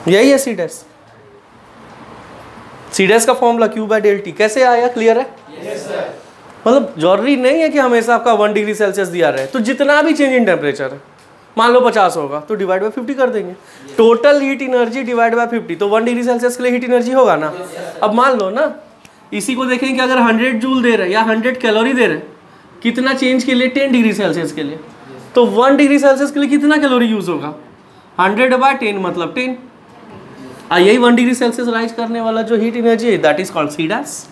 [SPEAKER 1] यही है सी डैश। सी डैश का फॉर्मूला क्यू बाय डेल्टी कैसे आया, क्लियर है? मतलब जरूरी नहीं है कि हमेशा आपका 1 डिग्री सेल्सियस दिया रहे, तो जितना भी चेंज इन टेम्परेचर है, मान लो 50 होगा तो डिवाइड बाय 50 कर देंगे, total heat energy divide by 50, तो 1 डिग्री सेल्सियस के लिए हीट एनर्जी होगा ना। अब मान लो ना, इसी को देखें कि अगर 100 जूल दे रहे हैं या 100 कैलोरी दे रहे हैं, कितना चेंज के लिए 10 डिग्री सेल्सियस के लिए, तो 1 डिग्री सेल्सियस के लिए कितना कैलोरी यूज होगा 100 बाय 10 मतलब 10। यही 1 डिग्री सेल्सियस राइज करने वाला जो हीट एनर्जी है that is called C dash.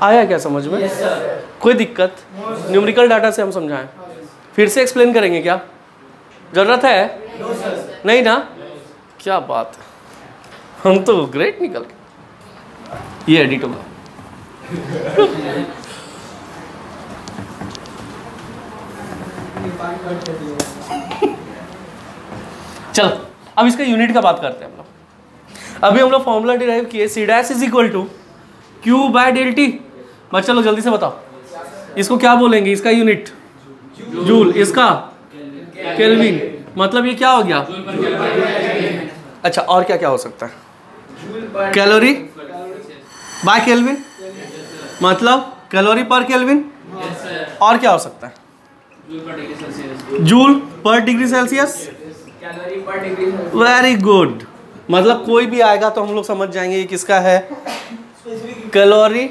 [SPEAKER 1] आया क्या समझ में? कोई दिक्कत? न्यूमेरिकल डाटा से हम समझाएं, फिर से एक्सप्लेन करेंगे क्या, जरूरत है? नहीं ना? क्या बात है, हम तो ग्रेट निकल गए। ये एडिट होगा। चलो, अब इसका यूनिट का बात करते हैं हम लोग। अभी हम लोग फॉर्मूला डिराइव किए, c dash is equal to q by delta t. बस चलो जल्दी से बताओ, इसको क्या बोलेंगे, इसका यूनिट जूल, इसका केल्विन, मतलब ये क्या हो गया। अच्छा, और क्या क्या हो सकता है, कैलोरी बाय केल्विन, मतलब कैलोरी पर केल्विन, और क्या हो सकता है जूल पर डिग्री सेल्सियस। वेरी गुड, मतलब कोई भी आएगा तो हम लोग समझ जाएंगे ये किसका है, कैलोरी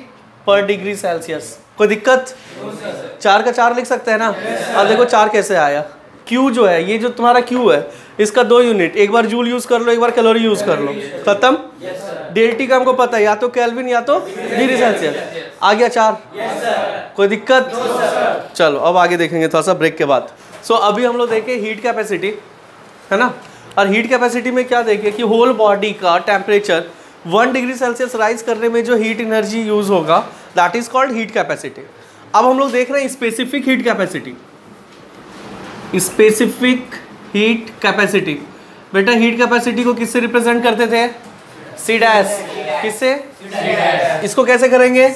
[SPEAKER 1] पर डिग्री सेल्सियस। कोई दिक्कत? 4 का 4 लिख सकते हैं ना। अब देखो 4 कैसे आया, Q जो है, ये जो तुम्हारा Q है, इसका 2 यूनिट, एक बार जूल यूज कर लो, एक बार कैलोरी यूज कर लो, खत्म। डेल्टी का हमको पता है, या तो केल्विन या तो डिग्री सेल्सियस। आ गया 4, कोई दिक्कत? चलो अब आगे देखेंगे थोड़ा सा ब्रेक के बाद। सो अभी हम लोग देखें हीट कैपेसिटी, है ना। और हीट कैपेसिटी में क्या देखिए कि होल बॉडी का टेम्परेचर 1 डिग्री सेल्सियस राइज करने में जो हीट एनर्जी यूज होगा that is called heat capacity. अब हम लोग देख रहे हैं specific heat capacity. Specific heat capacity. बेटा हीट कैपेसिटी को किससे रिप्रेजेंट करते थे? C dash. किससे? इसको कैसे करेंगे?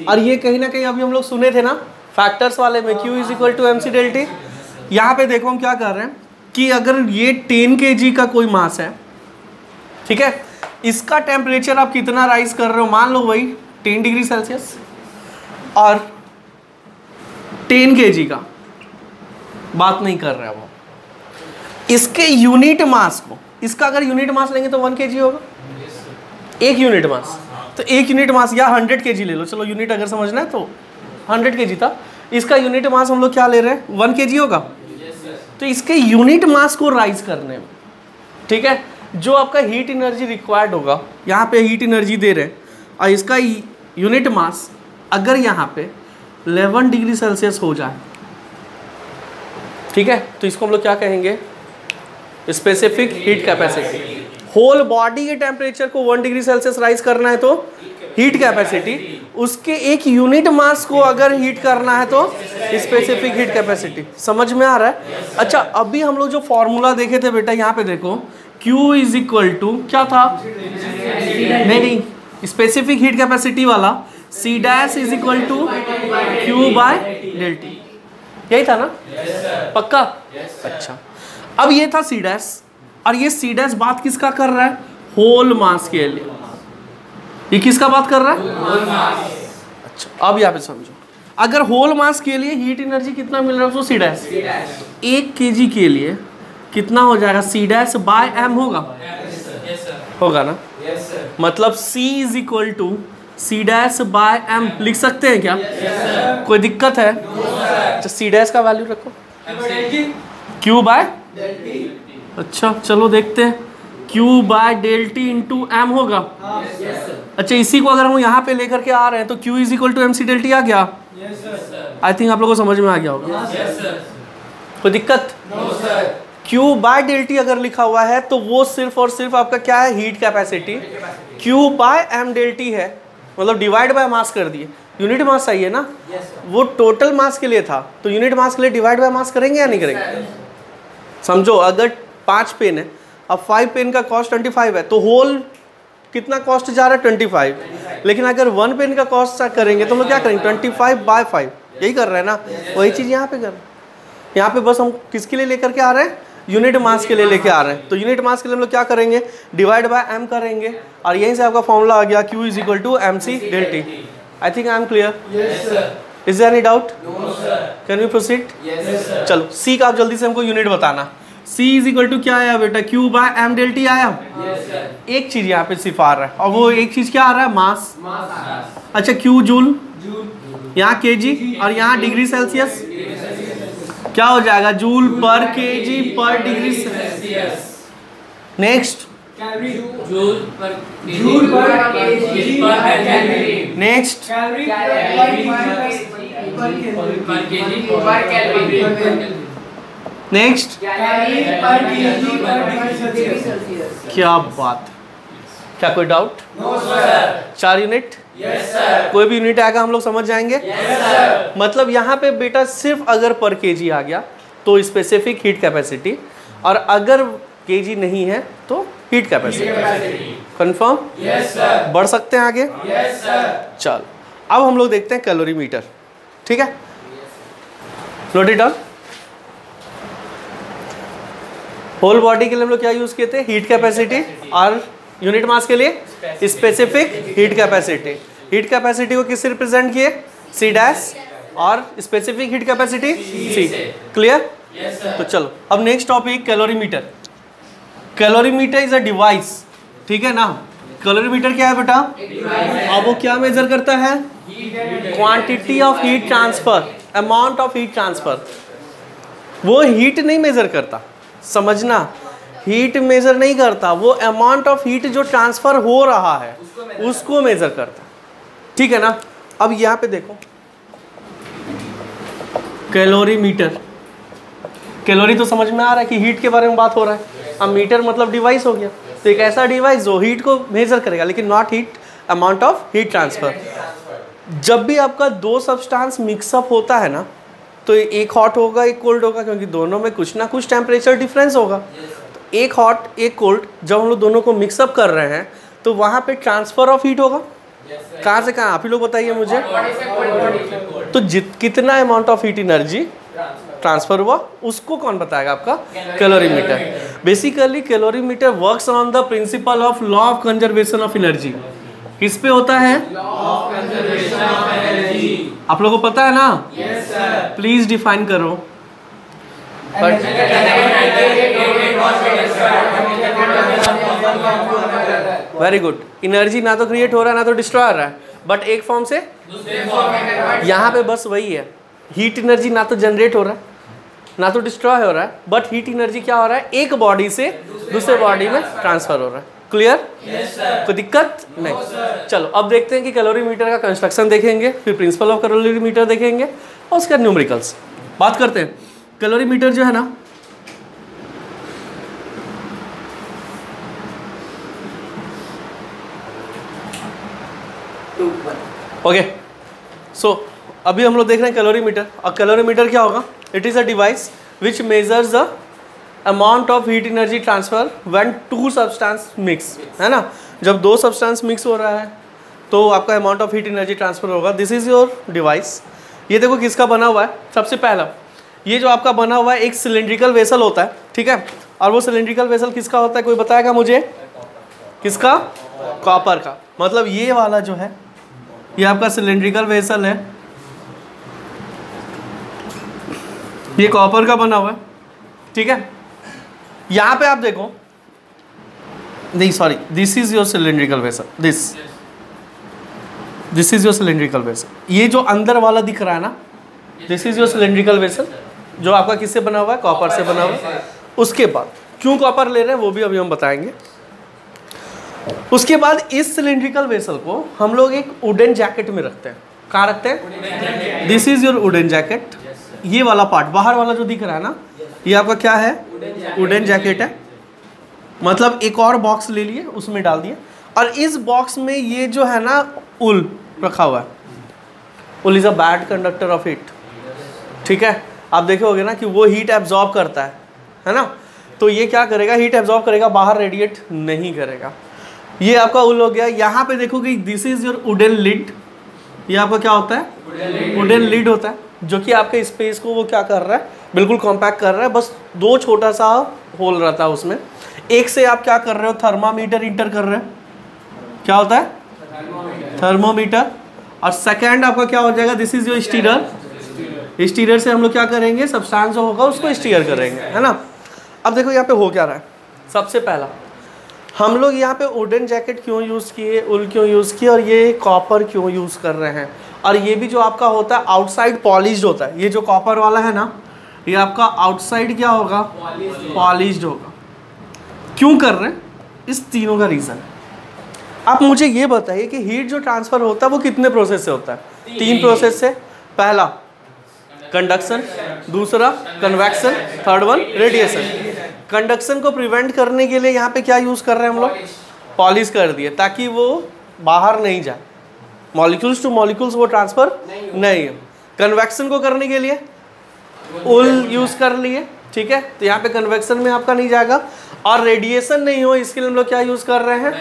[SPEAKER 1] और ये कहीं ना कहीं अभी हम लोग सुने थे ना फैक्टर्स वाले में, Q is equal to M C del T. यहाँ पे देखो हम क्या कर रहे हैं कि अगर ये 10 kg का कोई मास है, ठीक है, इसका टेम्परेचर आप कितना राइज कर रहे हो, मान लो वही 10 डिग्री सेल्सियस, और 10 kg का बात नहीं कर रहे हैं वो, इसके यूनिट मास को, इसका अगर यूनिट मास लेंगे तो 1 kg होगा, एक यूनिट मास। तो एक यूनिट मास या 100 kg ले लो, चलो यूनिट अगर समझना है तो 100 kg था, इसका यूनिट मास हम लोग क्या ले रहे हैं? 1 kg होगा। तो इसके यूनिट मास को राइज करने में, ठीक है, जो आपका हीट एनर्जी रिक्वायर्ड होगा, यहाँ पे हीट एनर्जी दे रहे हैं, और इसका यूनिट मास अगर यहाँ पे 11 डिग्री सेल्सियस हो जाए, ठीक है, तो इसको हम लोग क्या कहेंगे? Specific heat capacity. Whole body के टेम्परेचर को 1 डिग्री सेल्सियस राइज करना है तो हीट कैपेसिटी, उसके एक यूनिट मास को अगर हीट करना है तो स्पेसिफिक हीट कैपेसिटी। समझ में आ रहा है? अच्छा, अभी हम लोग जो फॉर्मूला देखे थे बेटा, यहाँ पे देखो Q इज इक्वल टू क्या था? नहीं, स्पेसिफिक हीट कैपेसिटी वाला C dash is equal to Q by del T, यही था ना? पक्का? अच्छा, अब ये था C डैश, और ये C डैश बात किसका कर रहा है? होल मास के लिए। ये किसका बात कर रहा है? Whole mass. अच्छा, अब यहाँ पे समझो, अगर होल मास के लिए हीट एनर्जी कितना मिल रहा है उसको? C dash. 1 kg के लिए कितना हो जाएगा? C डैश बाय M होगा, होगा ना? मतलब C is equal to C dash by M लिख सकते हैं क्या? कोई दिक्कत है? अच्छा, C डैश का वैल्यू रखो Q बाय, अच्छा चलो देखते हैं, Q by del T into M होगा। अच्छा, इसी को अगर हम यहाँ पे लेकर के आ रहे हैं तो Q is equal to M C del t आ गया। आई थिंक आप लोगों को समझ में आ गया होगा। कोई दिक्कत? Q बाय डेल टी अगर लिखा हुआ है तो वो सिर्फ और सिर्फ आपका क्या है? Heat capacity. Q by M del T है, मतलब डिवाइड बाय मास कर दिए, यूनिट मास चाहिए ना, वो टोटल मास के लिए था, तो यूनिट मास के लिए डिवाइड बाय मास करेंगे या नहीं करेंगे? समझो, अगर 5 पेन है, अब 5 पेन का कॉस्ट 25 है, तो होल कितना कॉस्ट जा रहा है? 25। लेकिन अगर 1 पेन का कॉस्ट करेंगे तो हम लोग क्या करेंगे? 25 बाय 5, यही कर रहे हैं ना? वही चीज़ यहाँ पे कर रहे हैं। यहाँ पे बस हम किसके लिए लेकर के आ रहे हैं? यूनिट मास के लिए लेके आ रहे हैं। तो यूनिट मास के लिए हम लोग क्या करेंगे? डिवाइड बाय एम करेंगे, और यहीं से आपका फॉर्मूला आ गया Q is equal to M C del T. I think I am clear. Is there any doubt? Can we proceed? चलो, C का आप जल्दी से हमको यूनिट बताना। C इज इक्वल टू क्या आया बेटा? Q by M del T आया। एक चीज यहाँ पे सिर्फ आ रहा है, और वो एक चीज क्या आ रहा है? मास। अच्छा, Q जूल, यहाँ kg, और यहाँ डिग्री सेल्सियस, क्या हो जाएगा? Joule per kg per degree Celsius. Next,
[SPEAKER 2] joule per kg per
[SPEAKER 1] next, next, क्या बात, क्या कोई doubt?
[SPEAKER 2] No sir.
[SPEAKER 1] 4 unit?
[SPEAKER 2] Yes sir.
[SPEAKER 1] कोई भी यूनिट आएगा हम लोग समझ जाएंगे?
[SPEAKER 2] Yes sir.
[SPEAKER 1] मतलब यहाँ पे बेटा सिर्फ अगर पर केजी आ गया तो स्पेसिफिक हीट कैपेसिटी, और अगर केजी नहीं है तो heat capacity. Confirm?
[SPEAKER 2] Yes sir.
[SPEAKER 1] बढ़ सकते हैं आगे?
[SPEAKER 2] Yes sir.
[SPEAKER 1] चल, अब हम लोग देखते हैं कैलोरीमीटर, ठीक है? Note it down. Whole body के लिए हम लोग क्या यूज किए थे? हीट कैपेसिटी, और यूनिट मास के लिए specific heat capacity. Heat capacity को किससे रिप्रेजेंट किए? C डैश, और specific heat capacity C। Clear?
[SPEAKER 2] Yes sir.
[SPEAKER 1] तो चलो, अब next topic calorimeter. Calorimeter is a device, ठीक है ना? कैलोरीमीटर क्या है बेटा? अब वो क्या मेजर करता है? Quantity of heat transfer, amount of heat transfer. वो हीट नहीं मेजर करता, समझना, हीट मेजर नहीं करता, वो अमाउंट ऑफ हीट जो ट्रांसफर हो रहा है उसको मेजर करता, ठीक है ना? अब यहाँ पे देखो, कैलोरीमीटर, कैलोरी तो समझ में आ रहा है कि हीट के बारे में बात हो रहा है, अब मीटर मतलब डिवाइस हो गया, तो एक ऐसा डिवाइस जो हीट को मेजर करेगा लेकिन not heat, amount of heat transfer. जब भी आपका 2 सब्सटेंस मिक्सअप होता है ना, तो एक हॉट होगा एक कोल्ड होगा, क्योंकि दोनों में कुछ ना कुछ टेम्परेचर डिफरेंस होगा। तो एक हॉट एक कोल्ड, जब हम लोग दोनों को मिक्सअप कर रहे हैं तो वहाँ पे ट्रांसफ़र ऑफ हीट होगा। कहाँ से कहाँ, आप ही लोग बताइए मुझे। तो कितना amount of heat energy transfer हुआ उसको कौन बताएगा? आपका calorimeter. Basically calorimeter works on the principle of law of conservation of energy. किस पे होता है? आप लोगों को पता है ना? प्लीज डिफाइन करो। Very good. एनर्जी ना तो क्रिएट हो रहा है ना तो डिस्ट्रॉय हो रहा है, बट एक फॉर्म से यहाँ पे बस वही है। हीट एनर्जी ना तो जनरेट हो रहा है ना तो डिस्ट्रॉय हो रहा है, बट हीट एनर्जी क्या हो रहा है? एक बॉडी से दूसरे बॉडी में ट्रांसफर हो रहा है। क्लियर? कोई दिक्कत नहीं। चलो अब देखते हैं कि कैलोरीमीटर का कंस्ट्रक्शन देखेंगे, फिर प्रिंसिपल ऑफ कैलोरीमीटर देखेंगे और उसके न्यूमेरिकल्स बात करते हैं। कैलोरीमीटर जो है ना, ओके सो अभी हम लोग देख रहे हैं कैलोरीमीटर। और कैलोरीमीटर क्या होगा? It is a device which measures the amount of heat energy transfer when two substance mix, है ना। जब दो सब्सटेंस मिक्स हो रहा है तो आपका amount of heat energy transfer होगा। This is your device. ये देखो किसका बना हुआ है। सबसे पहला ये जो आपका बना हुआ है एक सिलेंड्रिकल वेसल होता है, ठीक है। और वो सिलेंड्रिकल वेसल किसका होता है? कोई बताएगा मुझे? किसका? कॉपर का। मतलब ये वाला जो है ये आपका सिलेंड्रिकल वेसल है, ये कॉपर का बना हुआ है, ठीक है। यहाँ पे आप देखो, नहीं sorry, this is your cylindrical vessel, this is your cylindrical vessel. ये जो अंदर वाला दिख रहा है ना, this is your cylindrical vessel, जो आपका किससे बना हुआ है? कॉपर से बना हुआ है। उसके बाद क्यों कॉपर ले रहे हैं वो भी अभी हम बताएंगे। उसके बाद इस सिलेंड्रिकल वेसल को हम लोग एक वुडन जैकेट में रखते हैं। कहाँ रखते हैं? This is your wooden jacket. ये वाला पार्ट बाहर वाला जो दिख रहा है ना, ये आपका क्या है? वुडन जैकेट है। मतलब एक और बॉक्स ले लिए, उसमें डाल दिए, और इस बॉक्स में ये जो है ना उल रखा हुआ है। उल is a bad conductor of heat, ठीक है। आप देखोगे ना कि वो हीट एब्जॉर्ब करता है ना। तो ये क्या करेगा? हीट एब्जॉर्ब करेगा, बाहर रेडिएट नहीं करेगा। ये आपका उल हो गया। यहाँ पे देखोगे this is your wooden lid. ये आपका क्या होता है? वुडन लिड होता है, जो कि आपके स्पेस को वो क्या कर रहा है? बिल्कुल कॉम्पैक्ट कर रहा है। बस दो छोटा सा होल रहता है उसमें। एक से आप क्या कर रहे हो? थर्मामीटर इंटर कर रहे हैं। क्या होता है? थर्मोमीटर। और सेकेंड आपका क्या हो जाएगा? This is your stirrer. Stirrer से हम लोग क्या करेंगे? सब्सटेंस जो होगा उसको स्टीयर करेंगे, है ना। अब देखो यहाँ पे हो क्या रहा है। सबसे पहला हम लोग यहाँ पे वुडन जैकेट क्यों यूज़ किए, उल क्यों यूज़ किए, और ये कॉपर क्यों यूज़ कर रहे हैं। और ये भी जो आपका होता है आउटसाइड पॉलिश्ड होता है। ये जो कॉपर वाला है ना, ये आपका आउटसाइड क्या होगा? पॉलिश्ड होगा। क्यों कर रहे हैं? इस तीनों का रीज़न। आप मुझे ये बताइए कि हीट जो ट्रांसफ़र होता है वो कितने प्रोसेस से होता है? 3 प्रोसेस से। पहला कंडक्शन, दूसरा convection, third one radiation. Conduction को प्रिवेंट करने के लिए यहाँ पे क्या यूज़ कर रहे हैं हम लोग? पॉलिश कर दिए, ताकि वो बाहर नहीं जाए, मॉलिक्यूल्स टू मॉलिक्यूल्स वो ट्रांसफ़र नहीं है। कन्वेक्शन को करने के लिए उल यूज़ कर लिए, ठीक है। तो यहाँ पे कन्वेक्शन में आपका नहीं जाएगा। और रेडिएशन नहीं हो इसके लिए हम लोग क्या यूज़ कर रहे हैं?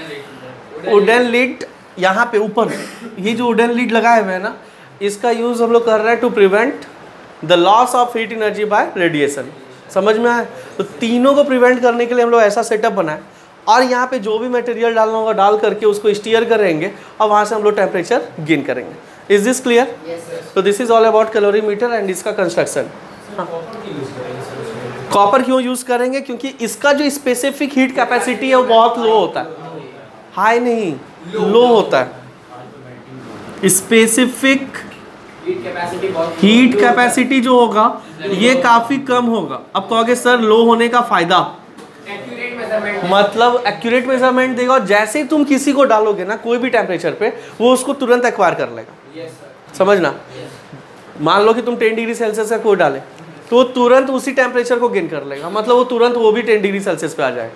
[SPEAKER 1] Wooden lid. यहाँ पे ऊपर ये जो वुडन लिड लगाए हुए हैं ना, इसका यूज़ हम लोग कर रहे हैं to prevent the loss of heat energy by radiation. समझ में आया? तो तीनों को प्रिवेंट करने के लिए हम लोग ऐसा सेटअप बनाए, और यहाँ पे जो भी मटेरियल डालना होगा डाल करके उसको स्टीयर करेंगे, और वहाँ से हम लोग टेम्परेचर गेन करेंगे। Is this clear? तो this is all about calorimeter and इसका कंस्ट्रक्शन। कॉपर क्यों यूज़ करेंगे? क्योंकि इसका जो स्पेसिफिक हीट कैपेसिटी है वो बहुत लो होता है, हाई नहीं, लो होता है। स्पेसिफिक हीट कैपेसिटी जो होगा ये काफ़ी कम होगा। अब कहोगे सर लो होने का फ़ायदा? मतलब एक्यूरेट मेजरमेंट देगा, और जैसे ही तुम किसी को डालोगे ना कोई भी टेम्परेचर पे, वो उसको तुरंत एक्वायर कर लेगा। समझना। मान लो कि तुम 10 डिग्री सेल्सियस का कोई डाले तो तुरंत उसी टेम्परेचर को गेन कर लेगा। मतलब वो तुरंत वो भी 10 डिग्री सेल्सियस पे आ जाएगा।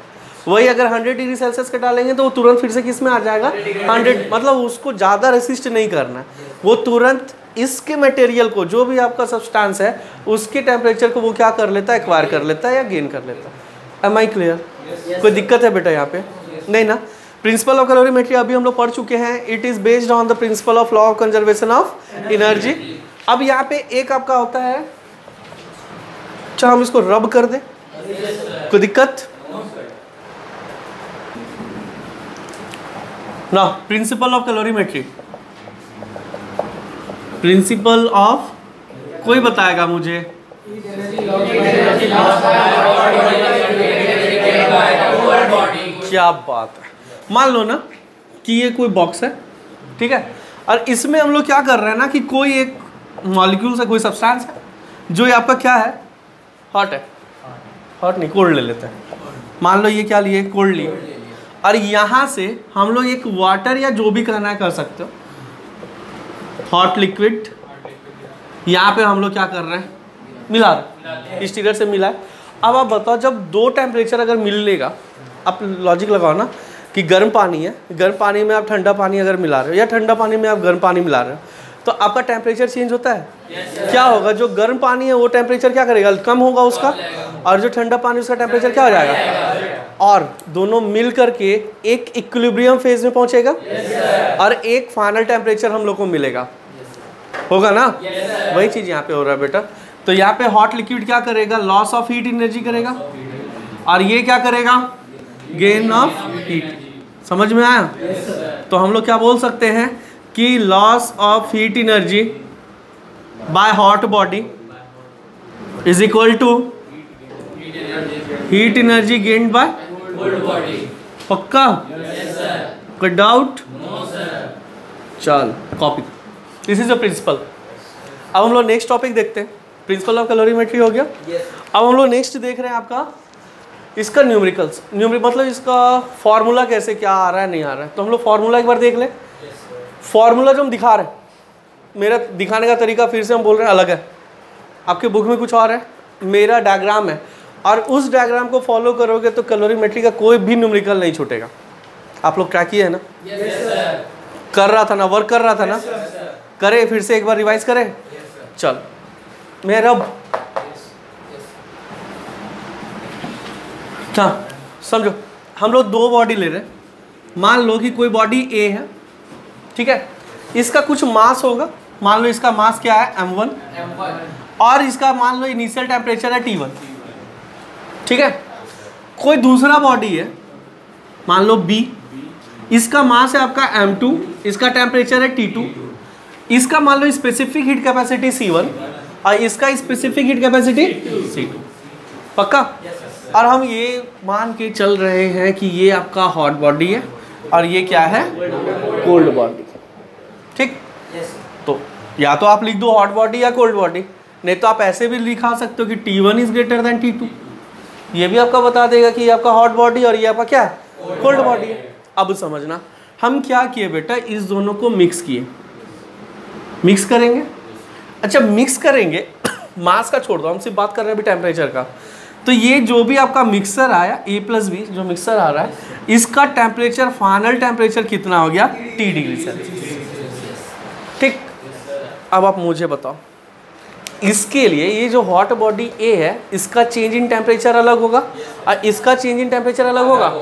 [SPEAKER 1] वही अगर 100 डिग्री सेल्सियस का डालेंगे तो वो तुरंत फिर से किस में आ जाएगा? 100। मतलब उसको ज़्यादा रेसिस्ट नहीं करना है, वो तुरंत इसके मटेरियल को, जो भी आपका सब्सटेंस है उसके टेम्परेचर को वो क्या कर लेता है, एक्वायर कर लेता है या गेन कर लेता है। Am I clear? कोई दिक्कत है बेटा यहाँ पे? नहीं ना। प्रिंसिपल ऑफ कैलोरीमेट्री अभी हम लोग पढ़ चुके हैं। It is based on the principle of law of conservation of energy. अब यहाँ पे एक आपका होता है, चलो हम इसको रब कर दें, कोई दिक्कत ना। Principle of calorimetry, principle of, कोई बताएगा मुझे? क्या बात है। मान लो ना कि ये कोई बॉक्स है, ठीक है, और इसमें हम लोग क्या कर रहे हैं ना कि कोई एक मॉलिक्यूल से कोई सब्सटेंस है जो ये आपका क्या है, हॉट है, हॉट नहीं कोल्ड ले लेते हैं। मान लो ये क्या लिए, कोल्ड लिए, और यहाँ से हम लोग एक वाटर या जो भी कहना है कर सकते हो, हॉट लिक्विड यहाँ पे हम लोग क्या कर रहे हैं, मिला रहे हैं, स्टीरर से मिला है। अब आप बताओ जब दो टेम्परेचर अगर मिल लेगा, आप लॉजिक लगाओ ना कि गर्म पानी है, गर्म पानी में आप ठंडा पानी अगर मिला रहे हो या ठंडा पानी में आप गर्म पानी मिला रहे हो, तो आपका टेम्परेचर चेंज होता है। क्या होगा, जो गर्म पानी है वो टेम्परेचर क्या करेगा, कम होगा उसका, और जो ठंडा पानी उसका टेम्परेचर क्या हो जाएगा, और दोनों मिल करके एक इक्विलिब्रियम फेज में पहुंचेगा और एक फाइनल टेम्परेचर हम लोग को मिलेगा, होगा ना। वही चीज़ यहाँ पे हो रहा है बेटा। तो यहाँ पे हॉट लिक्विड क्या करेगा, लॉस ऑफ हीट एनर्जी करेगा, और ये क्या करेगा, गेन ऑफ हीट। समझ में आया? तो हम लोग क्या बोल सकते हैं कि loss of heat energy by hot body is equal to heat energy gained by cold body. पक्का? कोई डाउट? चल copy. This is the principle. अब हम लोग नेक्स्ट टॉपिक देखते हैं। प्रिंसिपल ऑफ कैलोरीमेट्री हो गया। अब हम लोग नेक्स्ट देख रहे हैं आपका इसका न्यूमेरिकल्स। मतलब इसका फॉर्मूला कैसे क्या आ रहा है नहीं आ रहा है। तो हम लोग फॉर्मूला एक बार देख लें। फॉर्मूला जो हम दिखा रहे हैं, मेरा दिखाने का तरीका फिर से हम बोल रहे हैं अलग है, आपके बुक में कुछ और है, मेरा डायग्राम है, और उस डायग्राम को फॉलो करोगे तो कैलोरीमेट्री का कोई भी न्यूमेरिकल नहीं छूटेगा। आप लोग ट्रैक किए है ना? कर रहा था ना, वर्क कर रहा था ना? करे फिर से एक बार रिवाइज करें। चल मेरा हाँ समझो, हम लोग दो बॉडी ले रहे हैं। मान लो कि कोई बॉडी ए है, ठीक है, इसका कुछ मास होगा, मान लो इसका मास क्या है m1, और इसका मान लो इनिशियल टेम्परेचर है T1, ठीक है। कोई दूसरा बॉडी है, मान लो B, इसका मास है आपका m2, इसका टेम्परेचर है T2, इसका मान लो स्पेसिफिक हीट कैपेसिटी C1 और इसका स्पेसिफिक हीट कैपेसिटी C2। पक्का? और हम ये मान के चल रहे हैं कि ये आपका हॉट बॉडी है और ये क्या है, कोल्ड बॉडी, ठीक। तो या तो आप लिख दो हॉट बॉडी या कोल्ड बॉडी, नहीं तो आप ऐसे भी लिखा सकते हो कि T1 is greater than T2। ये भी आपका बता देगा कि ये आपका हॉट बॉडी और ये आपका क्या है, कोल्ड बॉडी है। अब समझना हम क्या किए बेटा, इस दोनों को मिक्स किए, मिक्स करेंगे। अच्छा मिक्स करेंगे, मास का छोड़ दो, हम सिर्फ बात कर रहे हैं अभी टेम्परेचर का। तो ये जो भी आपका मिक्सर आया A+B जो मिक्सर आ रहा है, इसका टेम्परेचर फाइनल टेम्परेचर कितना हो गया, T डिग्री सेल्सियस, ठीक। अब आप मुझे बताओ, इसके लिए ये जो हॉट बॉडी A है, इसका चेंज इन टेम्परेचर अलग होगा और इसका चेंज इन टेम्परेचर अलग होगा।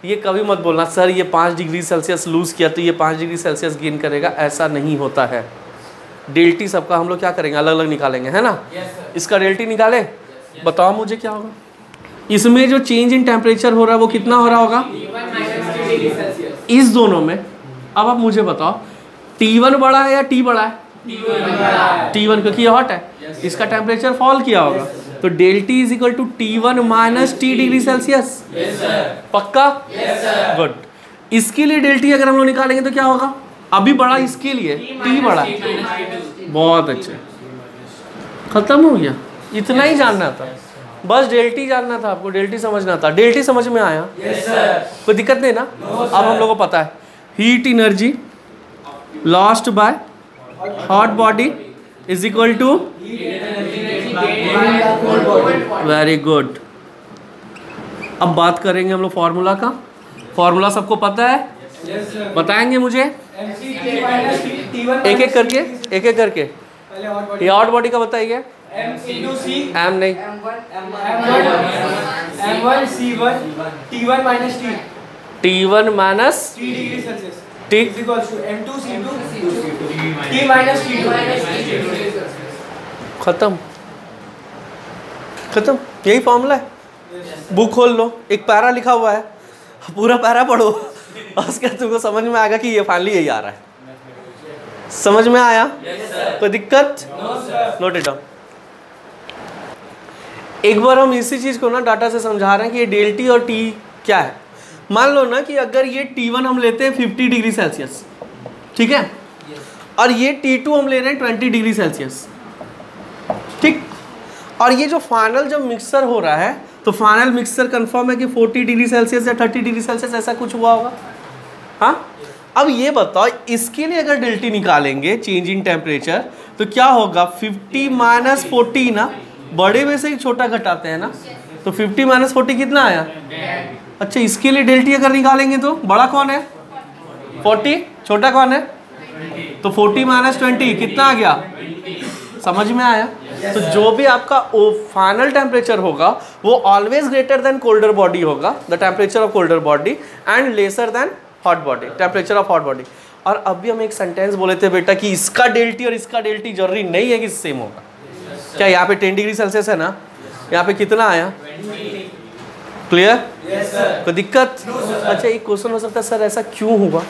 [SPEAKER 1] ये कभी मत बोलना सर ये 5 डिग्री सेल्सियस लूज किया तो ये 5 डिग्री सेल्सियस गेन करेगा, ऐसा नहीं होता है। डेल्टी सबका हम लोग क्या करेंगे, अलग अलग निकालेंगे, है ना। इसका डेल्टी निकाले, बताओ मुझे क्या होगा। इसमें जो चेंज इन टेम्परेचर हो रहा है वो कितना हो रहा होगा, इस दोनों में। अब आप मुझे बताओ T1 बड़ा है या T बड़ा है, T1 क्योंकि ये हॉट है, इसका टेम्परेचर फॉल किया होगा, तो delta t is equal to T1 minus T degree Celsius. पक्का? गुड। इसके लिए डेल्टी अगर हम लोग निकालेंगे तो क्या होगा, अभी बड़ा इसके लिए T बड़ा है। बहुत अच्छे, खत्म हो गया। इतना ही जानना था, बस डेल्टी जानना था आपको, डेल्टी समझना था। डेल्टी समझ में आया? कोई दिक्कत नहीं ना? अब हम लोगों को पता है heat energy lost by hot body is equal to, very good. अब बात करेंगे हम लोग फॉर्मूला का। फॉर्मूला सबको पता है? बताएंगे मुझे? एक एक करके ये हॉट बॉडी का बताइए। एम नहीं, T1 माइनस T खत्म, यही फॉर्मूला है। बुक खोल लो, एक पैरा लिखा हुआ है, पूरा पैरा पढ़ो, उसके तुमको समझ में आएगा कि ये फाइनली यही आ रहा है। समझ में आया? कोई दिक्कत? Note it down. एक बार हम इसी चीज को ना डाटा से समझा रहे हैं कि ये डेल टी और टी क्या है। मान लो ना कि अगर ये T1 हम लेते हैं 50 डिग्री सेल्सियस, ठीक है, और ये T2 हम ले रहे हैं 20 डिग्री सेल्सियस, ठीक। और ये जो फाइनल जब मिक्सर हो रहा है तो फाइनल मिक्सर कंफर्म है कि 40 डिग्री सेल्सियस या 30 डिग्री सेल्सियस ऐसा कुछ हुआ होगा। हाँ, अब ये बताओ, इसके लिए अगर डेल्टी निकालेंगे चेंज इन टेम्परेचर तो क्या होगा? 50 माइनस 40 ना, बड़े में से ही छोटा घटाते हैं ना, तो 50 माइनस 40 कितना आया? अच्छा, इसके लिए डेल्टी अगर निकालेंगे तो बड़ा कौन है? 40, छोटा कौन है? तो 40 माइनस 20 कितना आ गया? समझ में आया? तो जो भी आपका फाइनल टेम्परेचर होगा वो always greater than colder body होगा, the temperature of colder body, and lesser than hot body, temperature of hot body. और अभी हम एक सेंटेंस बोले थे बेटा कि इसका डेल्टी और इसका डेल्टी जरूरी नहीं है कि सेम होगा। क्या यहाँ पे 10 डिग्री सेल्सियस है ना, यहाँ पे कितना आया? क्लियर? कोई दिक्कत? अच्छा, एक क्वेश्चन हो सकता है सर ऐसा क्यों हुआ,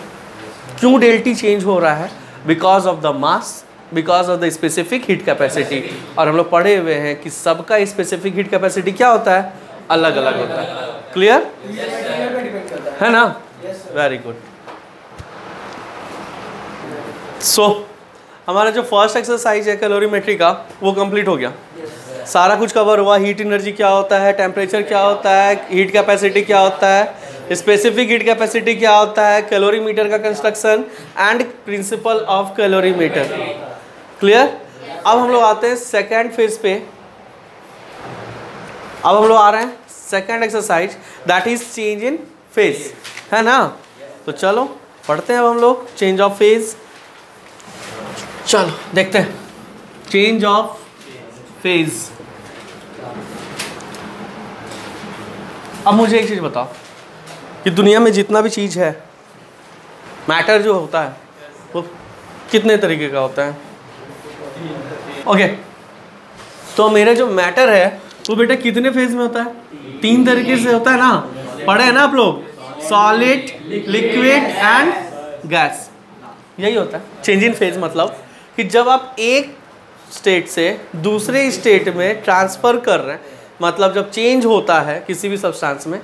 [SPEAKER 1] क्यों डेल्टी चेंज हो रहा है? Because of the mass, because of the specific heat capacity. और हम लोग पढ़े हुए हैं कि सबका स्पेसिफिक हीट कैपेसिटी क्या होता है? अलग अलग होता है। क्लियर है ना? Very good. सो हमारा जो फर्स्ट एक्सरसाइज है कैलोरीमेट्री का वो कंप्लीट हो गया। सारा कुछ कवर हुआ। हीट एनर्जी क्या होता है, टेम्परेचर क्या होता है, हीट कैपेसिटी क्या होता है, स्पेसिफिक हीट कैपेसिटी क्या होता है, कैलोरीमीटर का construction and principle of calorimeter. Clear? अब हम लोग आते हैं सेकेंड फेज पे। अब हम लोग आ रहे हैं second exercise, that is change in phase, है ना? तो चलो पढ़ते हैं अब हम लोग चेंज ऑफ फेज। चलो देखते हैं चेंज ऑफ फेज। अब मुझे एक चीज बताओ कि दुनिया में जितना भी चीज है, मैटर जो होता है वो कितने तरीके का होता है? ओके, तो मेरा जो मैटर है वो बेटा कितने फेज में होता है? 3 तरीके से होता है ना, पढ़े हैं ना आप लोग? Solid, liquid and gas. यही होता है चेंज इन फेज। मतलब कि जब आप एक स्टेट से दूसरे स्टेट में ट्रांसफ़र कर रहे हैं, मतलब जब चेंज होता है किसी भी सब्सटेंस में,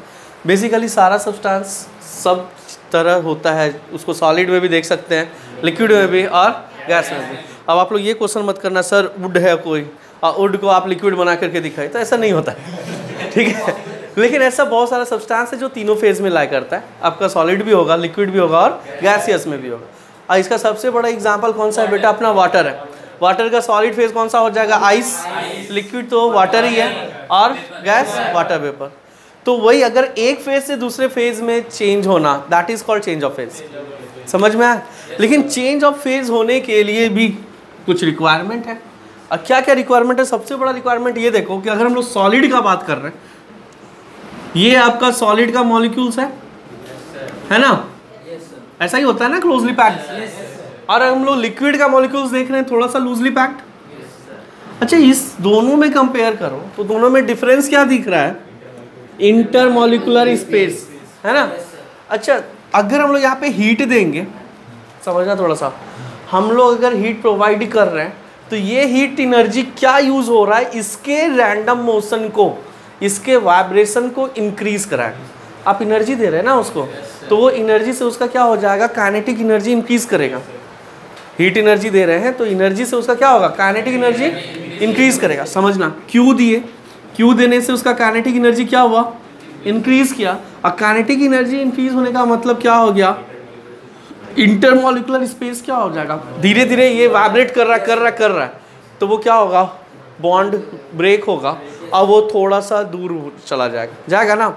[SPEAKER 1] बेसिकली सारा सब्सटेंस सब तरह होता है, उसको सॉलिड में भी देख सकते हैं, लिक्विड में भी और गैस में भी। अब आप लोग ये क्वेश्चन मत करना सर वुड है कोई और वुड को आप लिक्विड बना करके दिखाए, तो ऐसा नहीं होता है, ठीक है। लेकिन ऐसा बहुत सारा सब्सटेंस है जो तीनों फेज में लाई करता है। आपका सॉलिड भी होगा, लिक्विड भी होगा और गैसियस में भी होगा। और इसका सबसे बड़ा एग्जांपल कौन सा है बेटा? अपना वाटर है। वाटर का सॉलिड फेज कौन सा हो जाएगा? आइस। लिक्विड तो वाटर ही है और गैस वाटर वेपर। तो वही अगर एक फेज से दूसरे फेज में चेंज होना, that is called change of phase. समझ में आया? लेकिन चेंज ऑफ फेज होने के लिए भी कुछ रिक्वायरमेंट है। और क्या क्या रिक्वायरमेंट है? सबसे बड़ा रिक्वायरमेंट ये देखो कि अगर हम लोग सॉलिड का बात कर रहे हैं, ये आपका सॉलिड का मॉलिक्यूल्स है ना? ऐसा ही होता है ना, क्लोजली पैक्ड। और हम लोग लिक्विड का मॉलिक्यूल्स देख रहे हैं, थोड़ा सा लूजली पैक्ड। अच्छा, इस दोनों में कंपेयर करो तो दोनों में डिफरेंस क्या दिख रहा है? इंटरमॉलिक्यूलर स्पेस, है ना? अच्छा, अगर हम लोग यहाँ पे हीट देंगे, समझना थोड़ा सा, हम लोग अगर हीट प्रोवाइड कर रहे हैं तो ये हीट एनर्जी क्या यूज हो रहा है? इसके रैंडम मोशन को, इसके वाइब्रेशन को इंक्रीज कराए। आप एनर्जी दे रहे हैं ना उसको, तो वो एनर्जी से उसका क्या हो जाएगा? काइनेटिक एनर्जी इंक्रीज करेगा। हीट एनर्जी दे रहे हैं तो एनर्जी से उसका क्या होगा? काइनेटिक एनर्जी इंक्रीज करेगा। समझना, क्यू दिए, क्यू देने से उसका काइनेटिक एनर्जी क्या हुआ? इंक्रीज किया। और काइनेटिक एनर्जी इंक्रीज होने का मतलब क्या हो गया? इंटरमॉलिक्यूलर स्पेस क्या हो जाएगा? धीरे धीरे ये वाइब्रेट कर रहा है, तो वो क्या होगा? बॉन्ड ब्रेक होगा और वो थोड़ा सा दूर चला जाएगा ना।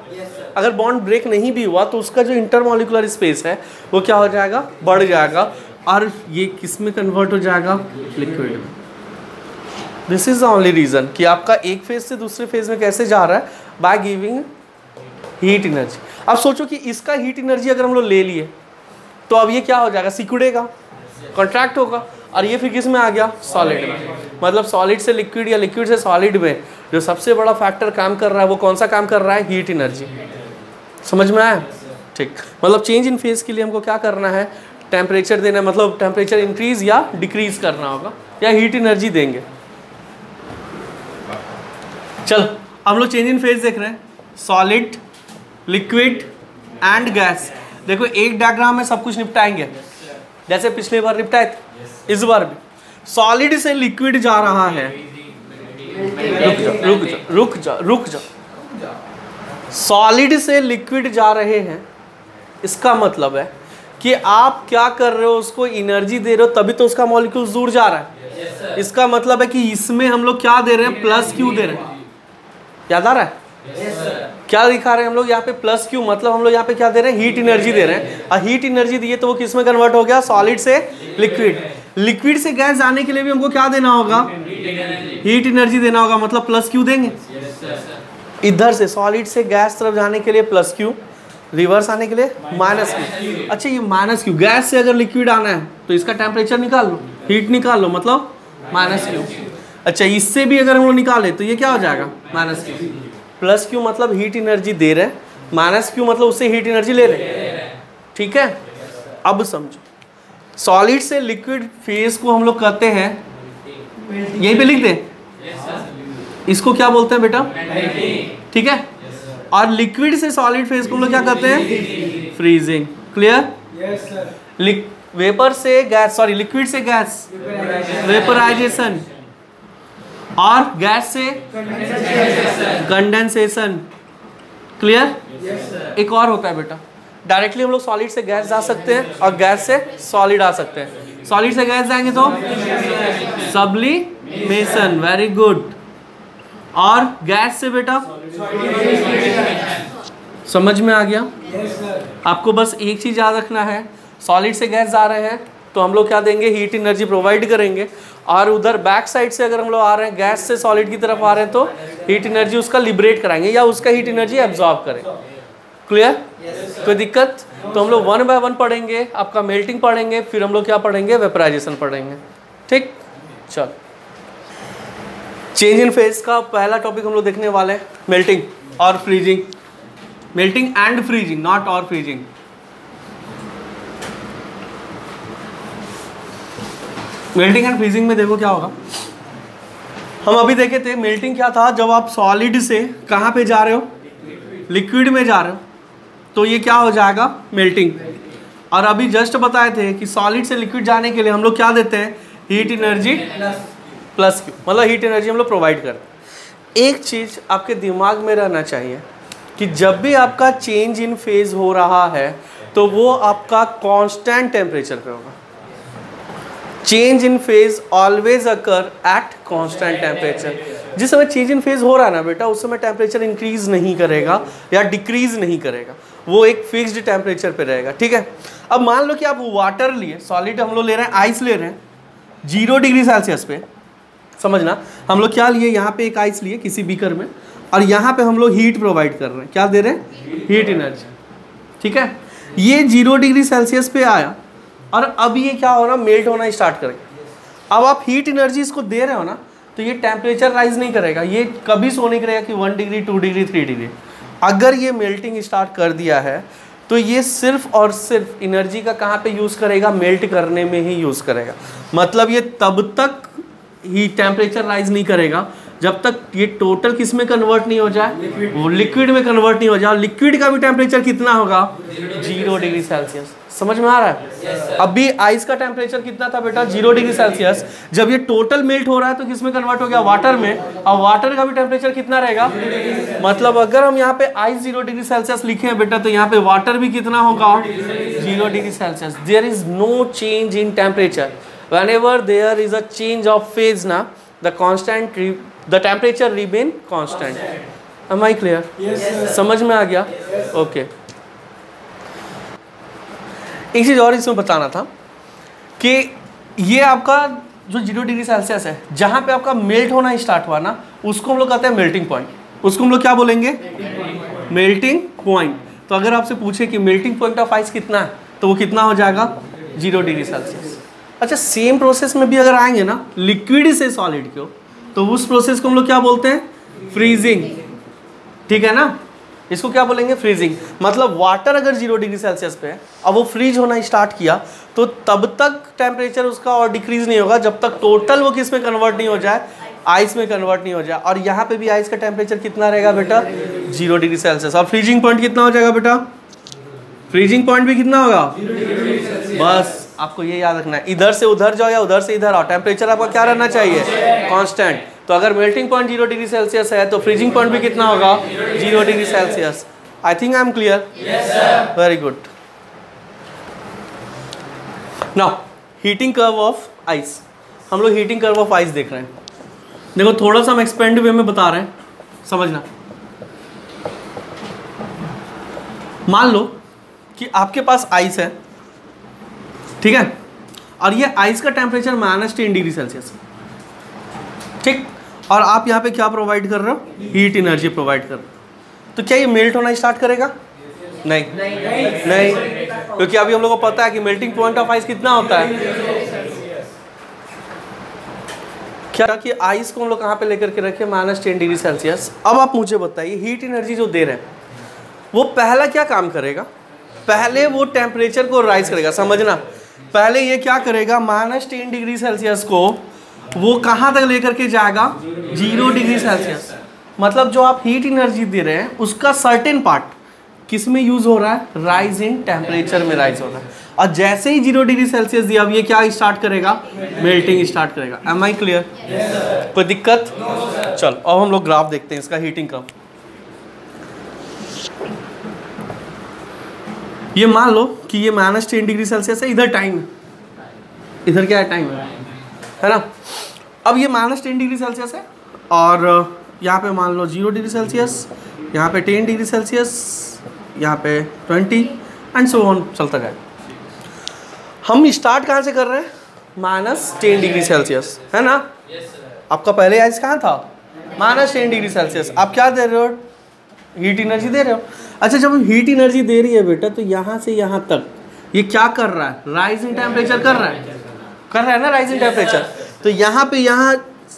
[SPEAKER 1] अगर बॉन्ड ब्रेक नहीं भी हुआ तो उसका जो इंटरमॉलिक्यूलर स्पेस है वो क्या हो जाएगा? बढ़ जाएगा। और ये किस में कन्वर्ट हो जाएगा, लिक्विड में। This is the only reason कि आपका एक फेज से दूसरे फेज में कैसे जा रहा है, बाय गिविंग हीट एनर्जी। अब सोचो कि इसका हीट एनर्जी अगर हम लोग ले लिए तो अब ये क्या हो जाएगा, सिकुड़ेगा, कॉन्ट्रैक्ट होगा, और ये फिर किस में आ गया, सॉलिड में। मतलब सॉलिड से लिक्विड या लिक्विड से सॉलिड में जो सबसे बड़ा फैक्टर काम कर रहा है वो कौन सा काम कर रहा है, हीट एनर्जी। समझ में आया? ठीक। मतलब चेंज इन फेज के लिए हमको क्या करना है, टेम्परेचर देना है, मतलब टेम्परेचर इंक्रीज या डिक्रीज करना होगा, या हीट एनर्जी देंगे। चल हम लोग चेंज इन फेज देख रहे हैं, सॉलिड, लिक्विड एंड गैस। देखो एक डायग्राम में सब कुछ निपटाएंगे जैसे पिछले बार निपटाए थे, इस बार भी सॉलिड से लिक्विड जा रहा है। रुक जा। सॉलिड से लिक्विड जा रहे हैं, इसका मतलब है कि आप क्या कर रहे हो, उसको एनर्जी दे रहे हो, तभी तो उसका मॉलिक्यूल दूर जा रहा है। इसका मतलब है कि इसमें हम लोग क्या दे रहे हैं, प्लस क्यू दे रहे हैं। याद आ रहा है? क्या दिखा रहे हैं हम लोग यहाँ पे, प्लस क्यू। मतलब हम लोग यहाँ पे क्या दे रहे हैं, हीट एनर्जी दे रहे हैं। और हीट एनर्जी दिए तो वो किस में कन्वर्ट हो गया, सॉलिड से लिक्विड। लिक्विड से गैस जाने के लिए भी हमको क्या देना होगा, हीट एनर्जी देना होगा, मतलब प्लस क्यू देंगे। इधर से सॉलिड से गैस तरफ जाने के लिए प्लस क्यू, रिवर्स आने के लिए माइनस क्यू। अच्छा ये माइनस क्यू, गैस से अगर लिक्विड आना है तो इसका टेम्परेचर निकाल लो, हीट निकाल लो, मतलब माइनस क्यू। अच्छा इससे भी अगर हम लोग निकाले तो ये क्या हो जाएगा, माइनस क्यू। प्लस क्यू मतलब हीट एनर्जी दे रहे हैं, माइनस क्यू मतलब उससे हीट एनर्जी ले रहे हैं। ठीक है, अब समझो सॉलिड से लिक्विड फेज को हम लोग कहते हैं, यहीं पे लिख दे, इसको क्या बोलते हैं बेटा, ठीक है। और लिक्विड से सॉलिड फेज को हम लोग क्या कहते हैं, फ्रीजिंग। क्लियर? वेपर से गैस, सॉरी लिक्विड से गैस, वेपराइजेशन, और गैस से कंडेंसेशन। क्लियर? एक और होता है बेटा, डायरेक्टली हम लोग सॉलिड से गैस जा सकते हैं और गैस से सॉलिड आ सकते हैं। सॉलिड से गैस जाएंगे तो सब्लिमेशन, वेरी गुड। और गैस से बेटा, समझ में आ गया? आपको बस एक चीज याद रखना है, सॉलिड से गैस जा रहे हैं तो हम लोग क्या देंगे, हीट एनर्जी प्रोवाइड करेंगे। और उधर बैक साइड से अगर हम लोग आ रहे हैं, गैस से सॉलिड की तरफ आ रहे हैं, तो हीट एनर्जी उसका लिबरेट कराएंगे या उसका हीट एनर्जी एब्जॉर्ब करेंगे। क्लियर? कोई दिक्कत? तो हम लोग 1 बाय 1 पढ़ेंगे, आपका मेल्टिंग पढ़ेंगे, फिर हम लोग क्या पढ़ेंगे, वेपराइजेशन पढ़ेंगे। ठीक, चल चेंज इन फेज का पहला टॉपिक हम लोग देखने वाले हैं, मेल्टिंग और freezing. Melting and freezing, not और फ्रीजिंग। मेल्टिंग एंड फ्रीजिंग में देखो क्या होगा, हम अभी देखे थे मेल्टिंग क्या था, जब आप सॉलिड से कहाँ पे जा रहे हो, लिक्विड में जा रहे हो, तो ये क्या हो जाएगा, मेल्टिंग। और अभी जस्ट बताए थे कि सॉलिड से लिक्विड जाने के लिए हम लोग क्या देते हैं, हीट एनर्जी प्लस क्यू, मतलब हीट एनर्जी हम लोग प्रोवाइड करते हैं। एक चीज़ आपके दिमाग में रहना चाहिए कि जब भी आपका चेंज इन फेज हो रहा है तो वो आपका कांस्टेंट टेम्परेचर पे होगा। Change in phase always occur at constant temperature. जिस समय चेंज इन फेज हो रहा है ना बेटा, उस समय टेम्परेचर इंक्रीज नहीं करेगा या डिक्रीज नहीं करेगा, वो एक फिक्स्ड टेम्परेचर पे रहेगा। ठीक है, अब मान लो कि आप वाटर लिए, सॉलिड हम लोग ले रहे हैं, आइस ले रहे हैं 0 डिग्री सेल्सियस पे। समझना, हम लोग क्या लिए, यहाँ पे एक आइस लिए किसी बीकर में, और यहाँ पे हम लोग हीट प्रोवाइड कर रहे हैं, क्या दे रहे हैं, हीट एनर्जी। ठीक है, ये 0 डिग्री सेल्सियस पे आया और अब ये क्या होना, मेल्ट होना स्टार्ट करेगा। अब आप हीट एनर्जी इसको दे रहे हो ना, तो ये टेम्परेचर राइज नहीं करेगा, ये कभी सो नहीं करेगा कि 1 डिग्री 2 डिग्री 3 डिग्री। अगर ये मेल्टिंग स्टार्ट कर दिया है तो ये सिर्फ और सिर्फ एनर्जी का कहाँ पे यूज़ करेगा, मेल्ट करने में ही यूज़ करेगा। मतलब ये तब तक ही टेम्परेचर राइज नहीं करेगा जब तक ये टोटल किस में कन्वर्ट नहीं हो जाए, वो लिक्विड में कन्वर्ट नहीं हो जाए। लिक्विड का भी टेम्परेचर कितना होगा, 0 डिग्री सेल्सियस। समझ में आ रहा है? अभी आइस का टेम्परेचर कितना था बेटा, 0 डिग्री सेल्सियस। जब ये टोटल मेल्ट हो रहा है तो किस में कन्वर्ट हो गया, वाटर में। और वाटर का भी टेम्परेचर कितना रहेगा, मतलब अगर हम यहाँ पे आइस 0 डिग्री सेल्सियस लिखे हैं बेटा, तो यहाँ पे वाटर भी कितना होगा, 0 degree Celsius. There is no change in temperature. whenever there is a change of phase na, the temperature remain constant. Am I clear?
[SPEAKER 2] Yes, sir.
[SPEAKER 1] समझ में आ गया? ओके। एक चीज़ और इसमें बताना था कि ये आपका जो 0 डिग्री सेल्सियस है, जहाँ पे आपका मेल्ट होना स्टार्ट हुआ ना, उसको हम लोग कहते हैं मेल्टिंग पॉइंट। उसको हम लोग क्या बोलेंगे? Melting point. तो अगर आपसे पूछे कि मेल्टिंग पॉइंट ऑफ आइस कितना है, तो वो कितना हो जाएगा? 0 डिग्री सेल्सियस। अच्छा, सेम प्रोसेस में भी अगर आएंगे ना लिक्विड से सॉलिड को, तो उस प्रोसेस को हम लोग क्या बोलते हैं? फ्रीजिंग। ठीक है ना, इसको क्या बोलेंगे? फ्रीजिंग। मतलब वाटर अगर 0 डिग्री सेल्सियस पे है, अब वो फ्रीज होना स्टार्ट किया, तो तब तक टेम्परेचर उसका और डिक्रीज नहीं होगा जब तक टोटल वो किस में कन्वर्ट नहीं हो जाए? आइस में कन्वर्ट नहीं हो जाए। और यहाँ पे भी आइस का टेम्परेचर कितना रहेगा बेटा? 0 डिग्री सेल्सियस। और फ्रीजिंग पॉइंट कितना हो जाएगा बेटा? फ्रीजिंग पॉइंट भी कितना होगा? बस आपको ये याद रखना है, इधर से उधर जाओ या उधर से इधर आओ, टेम्परेचर आपका क्या रहना चाहिए? कांस्टेंट। तो अगर मेल्टिंग पॉइंट 0 डिग्री सेल्सियस है तो फ्रीजिंग पॉइंट भी कितना होगा? 0 degree Celsius. I think I am clear? Very good. Now heating curve of ice. हम लोग हीटिंग कर्व ऑफ आइस देख रहे हैं। देखो थोड़ा सा हम एक्सपेंड वे में बता रहे हैं, समझना। मान लो कि आपके पास आइस है, ठीक है, और ये आइस का टेम्परेचर -10 डिग्री सेल्सियस, ठीक, और आप यहाँ पे क्या प्रोवाइड कर रहे हो? हीट एनर्जी प्रोवाइड कर रहे हो। तो क्या ये मेल्ट होना स्टार्ट करेगा? नहीं, क्योंकि अभी हम लोगों को पता है कि मेल्टिंग पॉइंट ऑफ आइस कितना होता है। क्या कि आइस को हम लोग कहाँ पे लेकर के रखे? -10 डिग्री सेल्सियस। अब आप मुझे बताइए, हीट एनर्जी जो दे रहे हैं वो पहला क्या काम करेगा? पहले वो टेम्परेचर को राइज करेगा। समझना, पहले ये क्या करेगा? -10 डिग्री सेल्सियस को वो कहाँ तक लेकर के जाएगा? 0 डिग्री सेल्सियस। मतलब जो आप हीट एनर्जी दे रहे हैं उसका सर्टेन पार्ट किस में यूज हो रहा है? राइज इन टेम्परेचर में राइज हो रहा है। और जैसे ही 0 डिग्री सेल्सियस दिया, अब ये क्या स्टार्ट करेगा? मेल्टिंग स्टार्ट करेगा। Am I clear? कोई दिक्कत? चल अब हम लोग ग्राफ देखते हैं इसका हीटिंग का। ये मान लो कि ये -10 डिग्री सेल्सियस है, इधर टाइम है, इधर क्या है? टाइम है ना। अब ये -10 डिग्री सेल्सियस है और यहाँ पे मान लो 0 डिग्री सेल्सियस, यहाँ पे 10 डिग्री सेल्सियस, यहाँ पे 20 एंड सो ऑन चलता जाएगा। हम स्टार्ट कहाँ से कर रहे हैं? -10 डिग्री सेल्सियस, है ना। आपका पहले आइस कहाँ था? -10 डिग्री सेल्सियस। आप क्या दे रहे हो? हीट एनर्जी दे रहे हो। अच्छा, जब हीट एनर्जी दे रही है बेटा, तो यहाँ से यहाँ तक ये क्या कर रहा है? राइज इन टेम्परेचर कर रहा है ना, राइज इन टेम्परेचर। तो यहाँ पे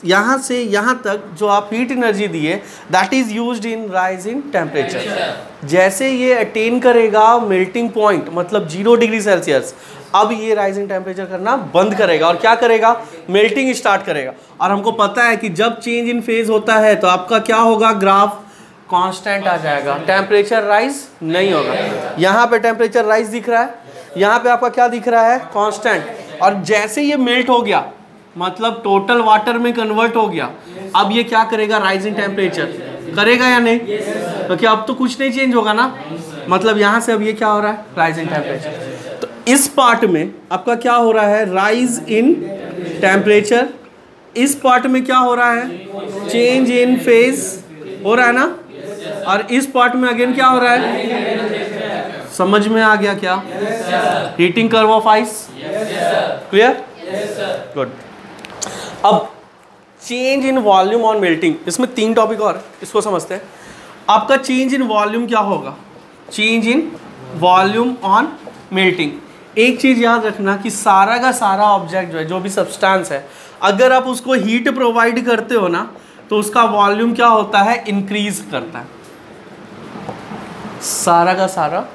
[SPEAKER 1] यहाँ से यहाँ तक जो आप हीट एनर्जी दिए, that is used in rise in temperature. जैसे ये अटेन करेगा मेल्टिंग पॉइंट, मतलब 0 डिग्री सेल्सियस, अब ये राइज इन टेम्परेचर करना बंद करेगा और क्या करेगा? मेल्टिंग स्टार्ट करेगा। और हमको पता है कि जब चेंज इन फेज होता है तो आपका क्या होगा? ग्राफ कांस्टेंट आ जाएगा, टेम्परेचर राइज नहीं होगा। यहाँ पे टेम्परेचर राइज दिख रहा है, यहाँ पे आपका क्या दिख रहा है? कांस्टेंट। और जैसे ये मेल्ट हो गया, मतलब टोटल वाटर में कन्वर्ट हो गया, अब ये क्या करेगा? राइज इन टेम्परेचर करेगा या नहीं? क्योंकि अब तो कुछ नहीं चेंज होगा ना, मतलब यहाँ से अब ये क्या हो रहा है? Rise in temperature. तो इस पार्ट में आपका क्या हो रहा है? Rise in temperature. इस पार्ट में क्या हो रहा है? चेंज इन फेज हो रहा है ना। और इस पार्ट में अगेन क्या हो रहा है? समझ में आ गया क्या? Heating curve of ice clear? Good. अब change in volume on melting, इसमें 3 टॉपिक और इसको समझते हैं। आपका चेंज इन वॉल्यूम क्या होगा? Change in volume on melting. एक चीज याद रखना कि सारा का सारा ऑब्जेक्ट जो है, जो भी सब्सटेंस है, अगर आप उसको हीट प्रोवाइड करते हो ना, तो उसका वॉल्यूम क्या होता है? इंक्रीज करता है। सारा का सारा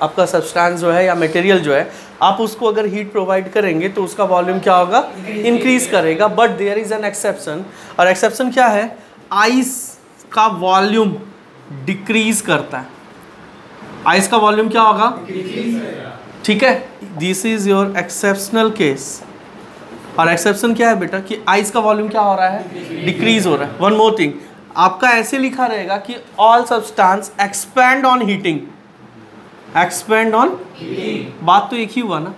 [SPEAKER 1] आपका सब्सटेंस जो है या मटेरियल जो है, आप उसको अगर हीट प्रोवाइड करेंगे तो उसका वॉल्यूम क्या होगा? इंक्रीज करेगा। But there is an exception, और एक्सेप्शन क्या है? आइस का वॉल्यूम डिक्रीज करता है। आइस का वॉल्यूम क्या होगा? ठीक है, this is your exceptional case. और एक्सेप्शन क्या है बेटा? कि आइस का वॉल्यूम क्या हो रहा है? डिक्रीज हो रहा है। वन मोर थिंग, आपका ऐसे लिखा रहेगा कि all substance expand on heating. Expand on, बात तो एक ही हुआ ना।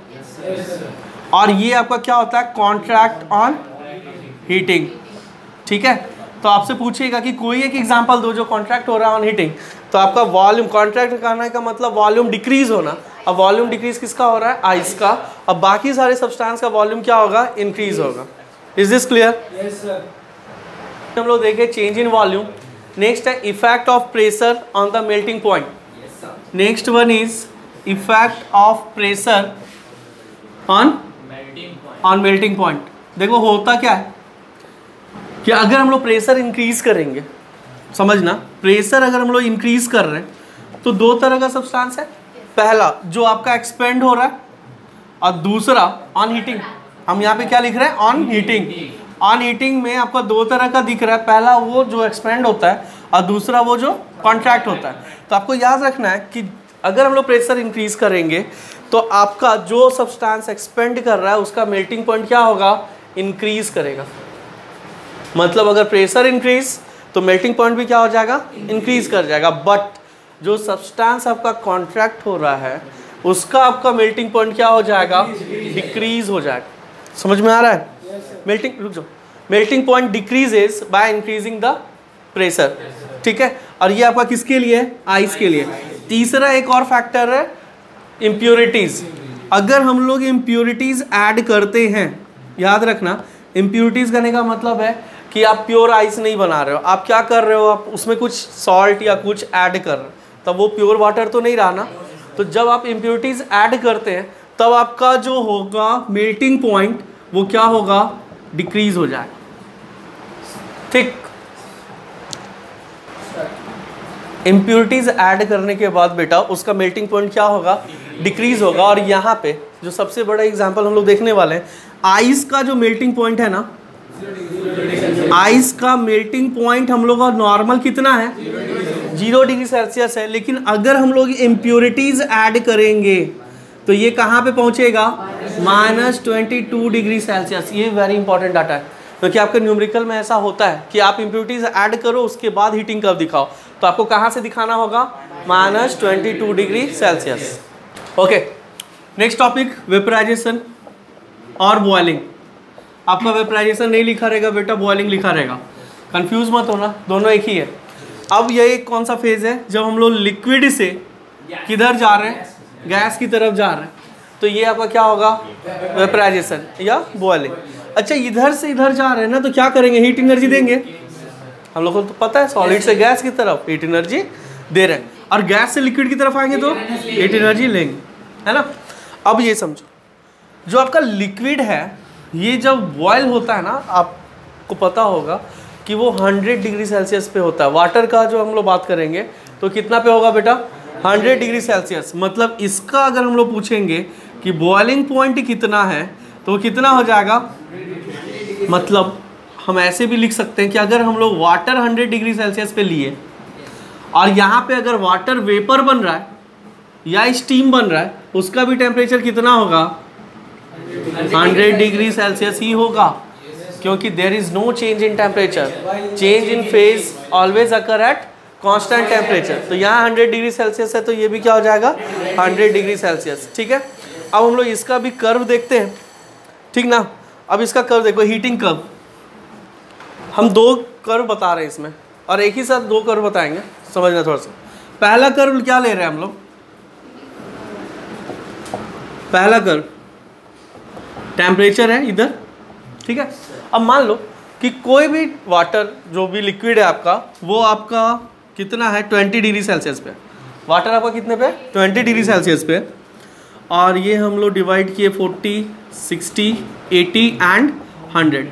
[SPEAKER 1] और ये आपका क्या होता है? Contract on heating. ठीक है, तो आपसे पूछेगा कि कोई एक एग्जांपल दो जो कॉन्ट्रैक्ट हो रहा है ऑन हीटिंग, तो आपका वॉल्यूम, कॉन्ट्रैक्ट करने का मतलब वॉल्यूम डिक्रीज होना, अब वॉल्यूम डिक्रीज किसका हो रहा है? आइस का। अब बाकी सारे सब्सटेंस का वॉल्यूम क्या होगा? इंक्रीज होगा। Is this clear?
[SPEAKER 2] Yes sir.
[SPEAKER 1] हम लोग देखें चेंज इन वॉल्यूम। नेक्स्ट है effect of pressure on the melting point. Next one is effect of pressure on melting point. देखो होता क्या है कि अगर हम लोग प्रेशर इंक्रीज करेंगे, समझना, प्रेशर अगर हम लोग इंक्रीज कर रहे हैं तो दो तरह का सब्सटेंस है। पहला जो आपका एक्सपेंड हो रहा है और दूसरा ऑन हीटिंग। हम यहाँ पे क्या लिख रहे हैं? On heating. ऑन हीटिंग में आपका दो तरह का दिख रहा है, पहला वो जो एक्सपेंड होता है और दूसरा वो जो कॉन्ट्रैक्ट होता है। तो आपको याद रखना है कि अगर हम लोग प्रेशर इंक्रीज करेंगे तो आपका जो सब्सटेंस एक्सपेंड कर रहा है उसका मेल्टिंग पॉइंट क्या होगा? इंक्रीज करेगा। मतलब अगर प्रेशर इंक्रीज तो मेल्टिंग पॉइंट भी क्या हो जाएगा? इंक्रीज कर जाएगा। बट जो सब्सटेंस आपका कॉन्ट्रैक्ट हो रहा है उसका आपका मेल्टिंग पॉइंट क्या हो जाएगा? डिक्रीज हो जाएगा। समझ में आ रहा है? मेल्टिंग, रुक जाओ, melting point decreases by increasing the pressure. ठीक है, और ये आपका किसके लिए है? आइस के लिए। तीसरा एक और फैक्टर है इम्प्योरिटीज। अगर हम लोग इम्प्योरिटीज ऐड करते हैं, याद रखना इम्प्योरिटीज करने का मतलब है कि आप प्योर आइस नहीं बना रहे हो, आप क्या कर रहे हो? आप उसमें कुछ सॉल्ट या कुछ ऐड कर रहे हो, तब वो प्योर वाटर तो नहीं रहा ना। तो जब आप इम्प्योरिटीज ऐड करते हैं तब आपका जो होगा मेल्टिंग पॉइंट वो क्या होगा? डिक्रीज हो जाएगा। ठीक, इम्प्योरिटीज ऐड करने के बाद बेटा उसका मेल्टिंग पॉइंट क्या होगा? डिक्रीज होगा। और यहाँ पे जो सबसे बड़ा एग्जांपल हम लोग देखने वाले हैं, आइस का जो मेल्टिंग पॉइंट है ना, आइस का मेल्टिंग पॉइंट हम लोग का नॉर्मल कितना है? 0 डिग्री सेल्सियस है। लेकिन अगर हम लोग इम्प्योरिटीज ऐड करेंगे तो ये कहाँ पे पहुँचेगा? -22 डिग्री सेल्सियस। ये वेरी इंपॉर्टेंट डाटा है क्योंकि आपके न्यूमेरिकल में ऐसा होता है कि आप इम्प्योरिटीज ऐड करो उसके बाद हीटिंग कर्व दिखाओ, तो आपको कहाँ से दिखाना होगा? -22 degree Celsius. Okay, next topic vaporisation और बॉइलिंग। आपका वेपराइजेशन नहीं लिखा रहेगा बेटा, बॉइलिंग लिखा रहेगा, कंफ्यूज मत होना, दोनों एक ही है। अब ये कौन सा फेज है? जब हम लोग लिक्विड से किधर जा रहे हैं? गैस की तरफ जा रहे हैं, तो ये आपका क्या होगा? वेपराइजेशन या बॉइलिंग। अच्छा, इधर से इधर जा रहे हैं ना, तो क्या करेंगे? हीट एनर्जी देंगे। हम लोग को तो पता है सॉलिड से गैस की तरफ हीट एनर्जी दे रहे हैं, और गैस से लिक्विड की तरफ आएंगे तो हीट एनर्जी लेंगे, है ना। अब ये समझो, जो आपका लिक्विड है ये जब बॉयल होता है ना, आपको पता होगा कि वो 100 डिग्री सेल्सियस पे होता है। वाटर का जो हम लोग बात करेंगे तो कितना पे होगा बेटा? 100 डिग्री सेल्सियस। मतलब इसका अगर हम लोग पूछेंगे कि बॉइलिंग पॉइंट कितना है तो कितना हो जाएगा? मतलब हम ऐसे भी लिख सकते हैं कि अगर हम लोग वाटर 100 डिग्री सेल्सियस पे लिए और यहाँ पे अगर वाटर वेपर बन रहा है या स्टीम बन रहा है, उसका भी टेम्परेचर कितना होगा? 100 डिग्री सेल्सियस ही होगा, क्योंकि there is no change in temperature, change in phase always occur at constant temperature. तो यहाँ 100 डिग्री सेल्सियस है तो ये भी क्या हो जाएगा? 100 डिग्री सेल्सियस। ठीक है, अब हम लोग इसका भी कर्व देखते हैं, ठीक ना। अब इसका कर्व देखो, हीटिंग कर्व। हम दो कर्व बता रहे हैं इसमें, और एक ही साथ दो कर्व बताएंगे, समझना थोड़ा सा। पहला कर्व क्या ले रहे हैं हम लोग? पहला कर्व टेम्परेचर है इधर, ठीक है। अब मान लो कि कोई भी वाटर जो भी लिक्विड है आपका, वो आपका कितना है? 20 डिग्री सेल्सियस पे। वाटर आपका कितने पे? 20 डिग्री सेल्सियस पे। और ये हम लोग डिवाइड किए 40, 60, 80 एंड 100।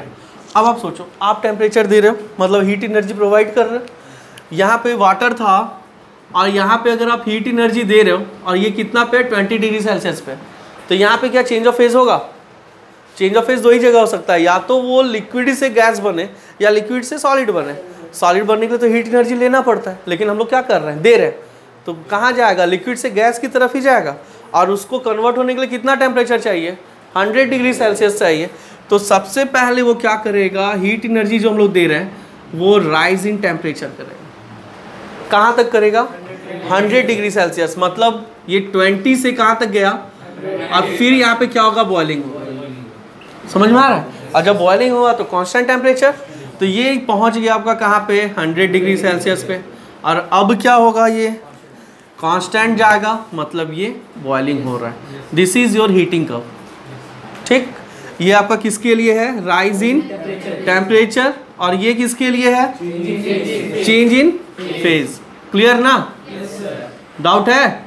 [SPEAKER 1] अब आप सोचो, आप टेम्परेचर दे रहे हो, मतलब हीट एनर्जी प्रोवाइड कर रहे हो। यहाँ पे वाटर था और यहाँ पे अगर आप हीट एनर्जी दे रहे हो और ये कितना पे? 20 डिग्री सेल्सियस पे। तो यहाँ पे क्या चेंज ऑफ फेज होगा? चेंज ऑफ फेज दो ही जगह हो सकता है, या तो वो लिक्विड से गैस बने या लिक्विड से सॉलिड बने। सॉलिड बनने के लिए तो हीट एनर्जी लेना पड़ता है, लेकिन हम लोग क्या कर रहे हैं? दे रहे हैं। तो कहाँ जाएगा? लिक्विड से गैस की तरफ ही जाएगा। और उसको कन्वर्ट होने के लिए कितना टेम्परेचर चाहिए? 100 डिग्री सेल्सियस चाहिए। तो सबसे पहले वो क्या करेगा? हीट एनर्जी जो हम लोग दे रहे हैं वो राइज इन टेम्परेचर करेगा। कहाँ तक करेगा? 100 डिग्री सेल्सियस। मतलब ये 20 से कहाँ तक गया, और फिर यहाँ पे क्या होगा? बॉइलिंग होगा। समझ में आ रहा है? और जब बॉइलिंग हुआ तो कांस्टेंट टेम्परेचर, तो ये पहुँच गया आपका कहाँ पे? 100 डिग्री सेल्सियस पे। और अब क्या होगा? ये कांस्टेंट जाएगा, मतलब ये बॉइलिंग हो रहा है। This is your heating curve. ठीक, ये आपका किसके लिए है? Rise in temperature. और ये किसके लिए है? Change in phase. क्लियर ना? डाउट है?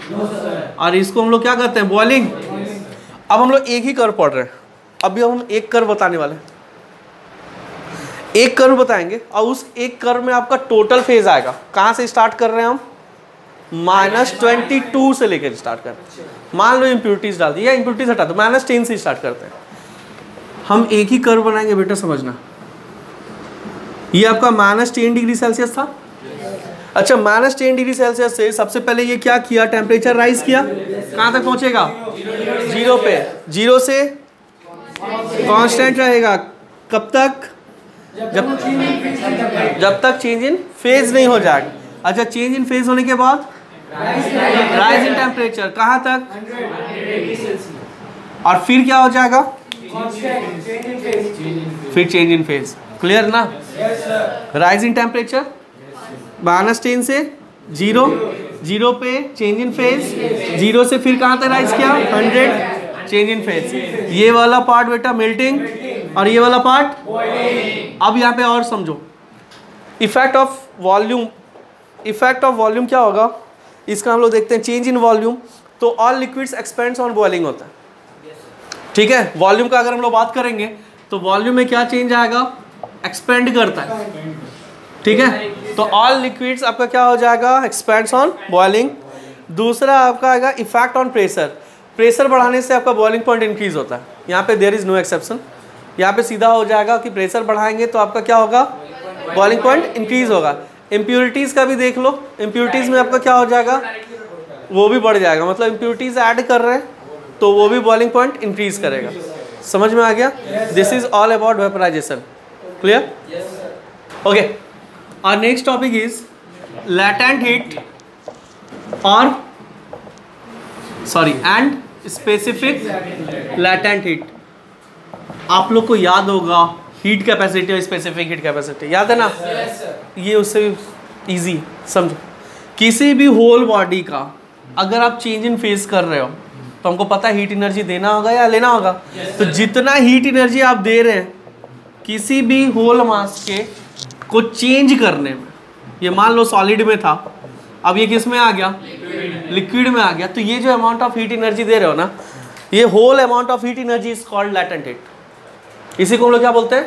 [SPEAKER 1] और इसको हम लोग क्या कहते हैं? बॉइलिंग। अब हम लोग एक ही कर्व पढ़ रहे हैं, अभी हम एक कर्व बताने वाले हैं। एक कर्व बताएंगे और उस एक कर्व में आपका टोटल फेज आएगा। कहाँ से स्टार्ट कर रहे हैं हम? -22 से लेकर स्टार्ट कर रहे हैं। मान लो इम्प्योरिटीज डाल दी या इम्प्योरिटीज हटा दो, -10 से स्टार्ट करते हैं। हम एक ही कर्व बनाएंगे बेटा, समझना। ये आपका -10 डिग्री सेल्सियस था। अच्छा, -10 डिग्री सेल्सियस से सबसे पहले ये क्या किया? टेम्परेचर राइज किया। कहाँ तक पहुंचेगा? 0 पे। 0 से कांस्टेंट रहेगा। कब तक? जब तक चेंज इन फेज नहीं हो जाएगा। अच्छा, चेंज इन फेज होने के बाद राइज इन टेम्परेचर कहाँ तक? और फिर क्या हो जाएगा? फिर चेंज इन फेज। क्लियर ना? राइज इन टेम्परेचर -10 से 0, 0 पे चेंज इन फेज, 0 से फिर कहाँ तक राइज किया? 100, चेंज इन फेज। ये वाला पार्ट बेटा मेल्टिंग और ये वाला पार्ट। अब यहाँ पे और समझो, effect of volume. Effect of volume क्या होगा इसका हम लोग देखते हैं। चेंज इन वॉल्यूम, तो all liquids expends on boiling होता है। ठीक है, वॉल्यूम का अगर हम लोग बात करेंगे तो वॉल्यूम में क्या चेंज आएगा? एक्सपेंड करता है। ठीक है, तो ऑल लिक्विड्स आपका क्या हो जाएगा? Expends on boiling. दूसरा आपका आएगा इफेक्ट ऑन प्रेशर। प्रेशर बढ़ाने से आपका बॉइलिंग पॉइंट इंक्रीज होता है। यहाँ पे देयर इज नो एक्सेप्शन। यहाँ पे सीधा हो जाएगा कि प्रेशर बढ़ाएंगे तो आपका क्या होगा? बॉइलिंग पॉइंट इंक्रीज होगा। इम्प्योरिटीज़ का भी देख लो, इम्प्योरिटीज़ में आपका क्या हो जाएगा? वो भी बढ़ जाएगा। मतलब इम्प्योरिटीज़ ऐड कर रहे हैं तो वो भी बॉइलिंग पॉइंट इंक्रीज करेगा। समझ में आ गया? This is all about vaporisation. Clear? Okay, और next topic is latent heat और एंड स्पेसिफिक लैटेंट हीट। आप लोग को याद होगा हीट कैपेसिटी और स्पेसिफिक हीट कैपेसिटी, याद है ना? ये उससे भी ईजी समझो। किसी भी होल बॉडी का अगर आप चेंज इन फेज कर रहे हो तो हमको पता है हीट एनर्जी देना होगा या लेना होगा। तो जितना हीट एनर्जी आप दे रहे हैं किसी भी होल मास के को चेंज करने में, ये मान लो सॉलिड में था, अब ये किस में आ गया? लिक्विड में आ गया। तो ये जो अमाउंट ऑफ हीट एनर्जी दे रहे हो ना, ये whole amount of heat energy is called latent heat. इसी को हम लोग क्या बोलते हैं?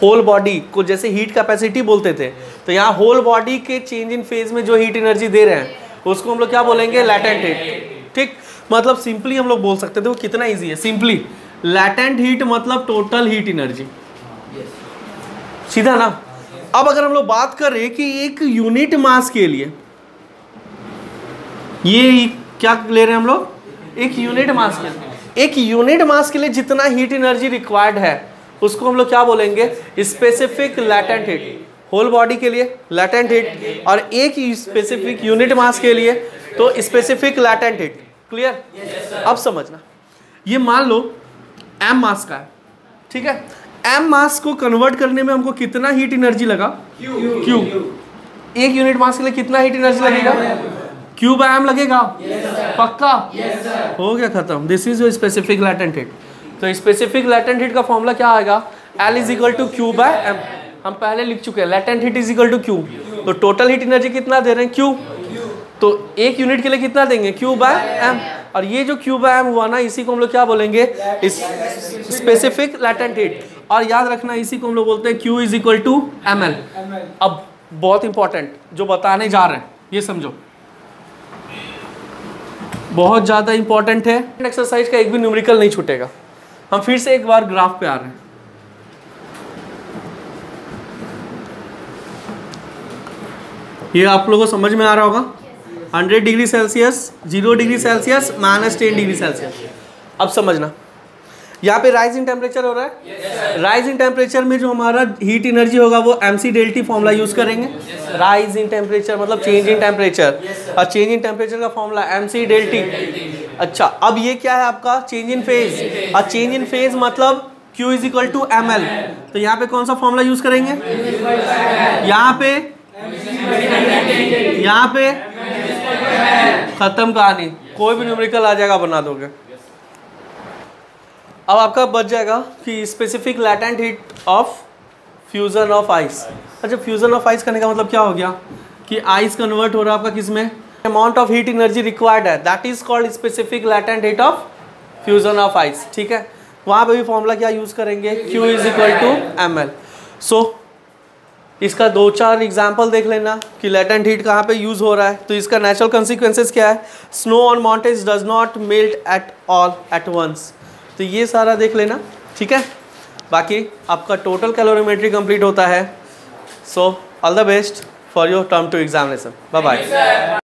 [SPEAKER 1] होल बॉडी को जैसे हीट कैपेसिटी बोलते थे, तो यहाँ होल बॉडी के चेंज इन फेज में जो हीट एनर्जी दे रहे हैं उसको हम लोग क्या बोलेंगे? Latent heat. ठीक, मतलब सिंपली हम लोग बोल सकते थे, वो कितना इजी है। सिंपली लैटेंट हीट मतलब टोटल हीट एनर्जी। सीधा ना? अब अगर हम लोग बात करें कि एक यूनिट मास के लिए, ये क्या ले रहे हैं हम लोग? एक यूनिट मास के लिए, एक यूनिट मास के लिए जितना हीट एनर्जी रिक्वायर्ड है उसको हम लोग क्या बोलेंगे? Specific latent heat. Whole body के लिए लैटेंट हीट और एक स्पेसिफिक यूनिट मास के लिए तो स्पेसिफिक लैटेंट हीट। क्लियर? अब समझना, ये मान लो m मास का है। ठीक है, m मास को कन्वर्ट करने में हमको कितना हीट एनर्जी लगा? Q। एक यूनिट मास के लिए कितना हीट एनर्जी लगेगा? Q बाय m लगेगा। पक्का? हो गया खत्म। This is your specific latent heat. तो स्पेसिफिक लैटेंट हीट का फॉर्मूला क्या आएगा? L is equal to Q by m। हम पहले लिख चुके हैं, latent heat is equal to Q। तो टोटल हीट एनर्जी कितना दे रहे हैं? Q। तो एक यूनिट के लिए कितना देंगे? Q by m। और ये जो Q बाय m हुआ ना, इसी को हम लोग क्या बोलेंगे? Specific latent heat. और याद रखना, इसी को हम लोग बोलते हैं Q is equal to ml। अब बहुत इंपॉर्टेंट जो बताने जा रहे हैं, ये समझो, बहुत ज़्यादा इंपॉर्टेंट है। एक्सरसाइज का एक भी न्यूमेरिकल नहीं छूटेगा। हम फिर से एक बार ग्राफ पे आ रहे हैं। ये आप लोगों को समझ में आ रहा होगा? 100 degree Celsius, 0 degree Celsius, -10 degree Celsius. अब समझना, यहाँ पे राइज इन टेम्परेचर हो रहा है। राइज इन टेम्परेचर में जो हमारा हीट एनर्जी होगा वो mc∆T फॉर्मूला यूज करेंगे। राइज इन टेम्परेचर मतलब चेंज इन टेम्परेचर, और चेंज इन टेम्परेचर का फॉर्मूला mc∆T। अच्छा, अब ये क्या है आपका? Change in phase. और चेंज इन फेज मतलब Q is equal to ml। तो यहाँ पे कौन सा फॉर्मूला यूज करेंगे? यहाँ पे खत्म कहानी, कोई भी न्यूमेरिकल आ जाएगा बना दोगे। अब आपका बच जाएगा कि specific latent heat of fusion of ice. अच्छा, फ्यूजन ऑफ आइस करने का मतलब क्या हो गया कि आइस कन्वर्ट हो रहा है आपका किस में, amount of heat energy required है, that is called specific latent heat of fusion of ice. ठीक है, वहाँ पे भी फॉर्मूला क्या यूज़ करेंगे, Q is equal to ml। So इसका 2-4 एग्जाम्पल देख लेना कि लैटेंट हीट कहाँ पे यूज़ हो रहा है। तो इसका नेचुरल कंसिक्वेंसेस क्या है, snow on mountains does not melt at all at once. तो ये सारा देख लेना, ठीक है। बाकी आपका टोटल कैलोरीमेट्री कंप्लीट होता है। So all the best for your term two examination. Bye bye.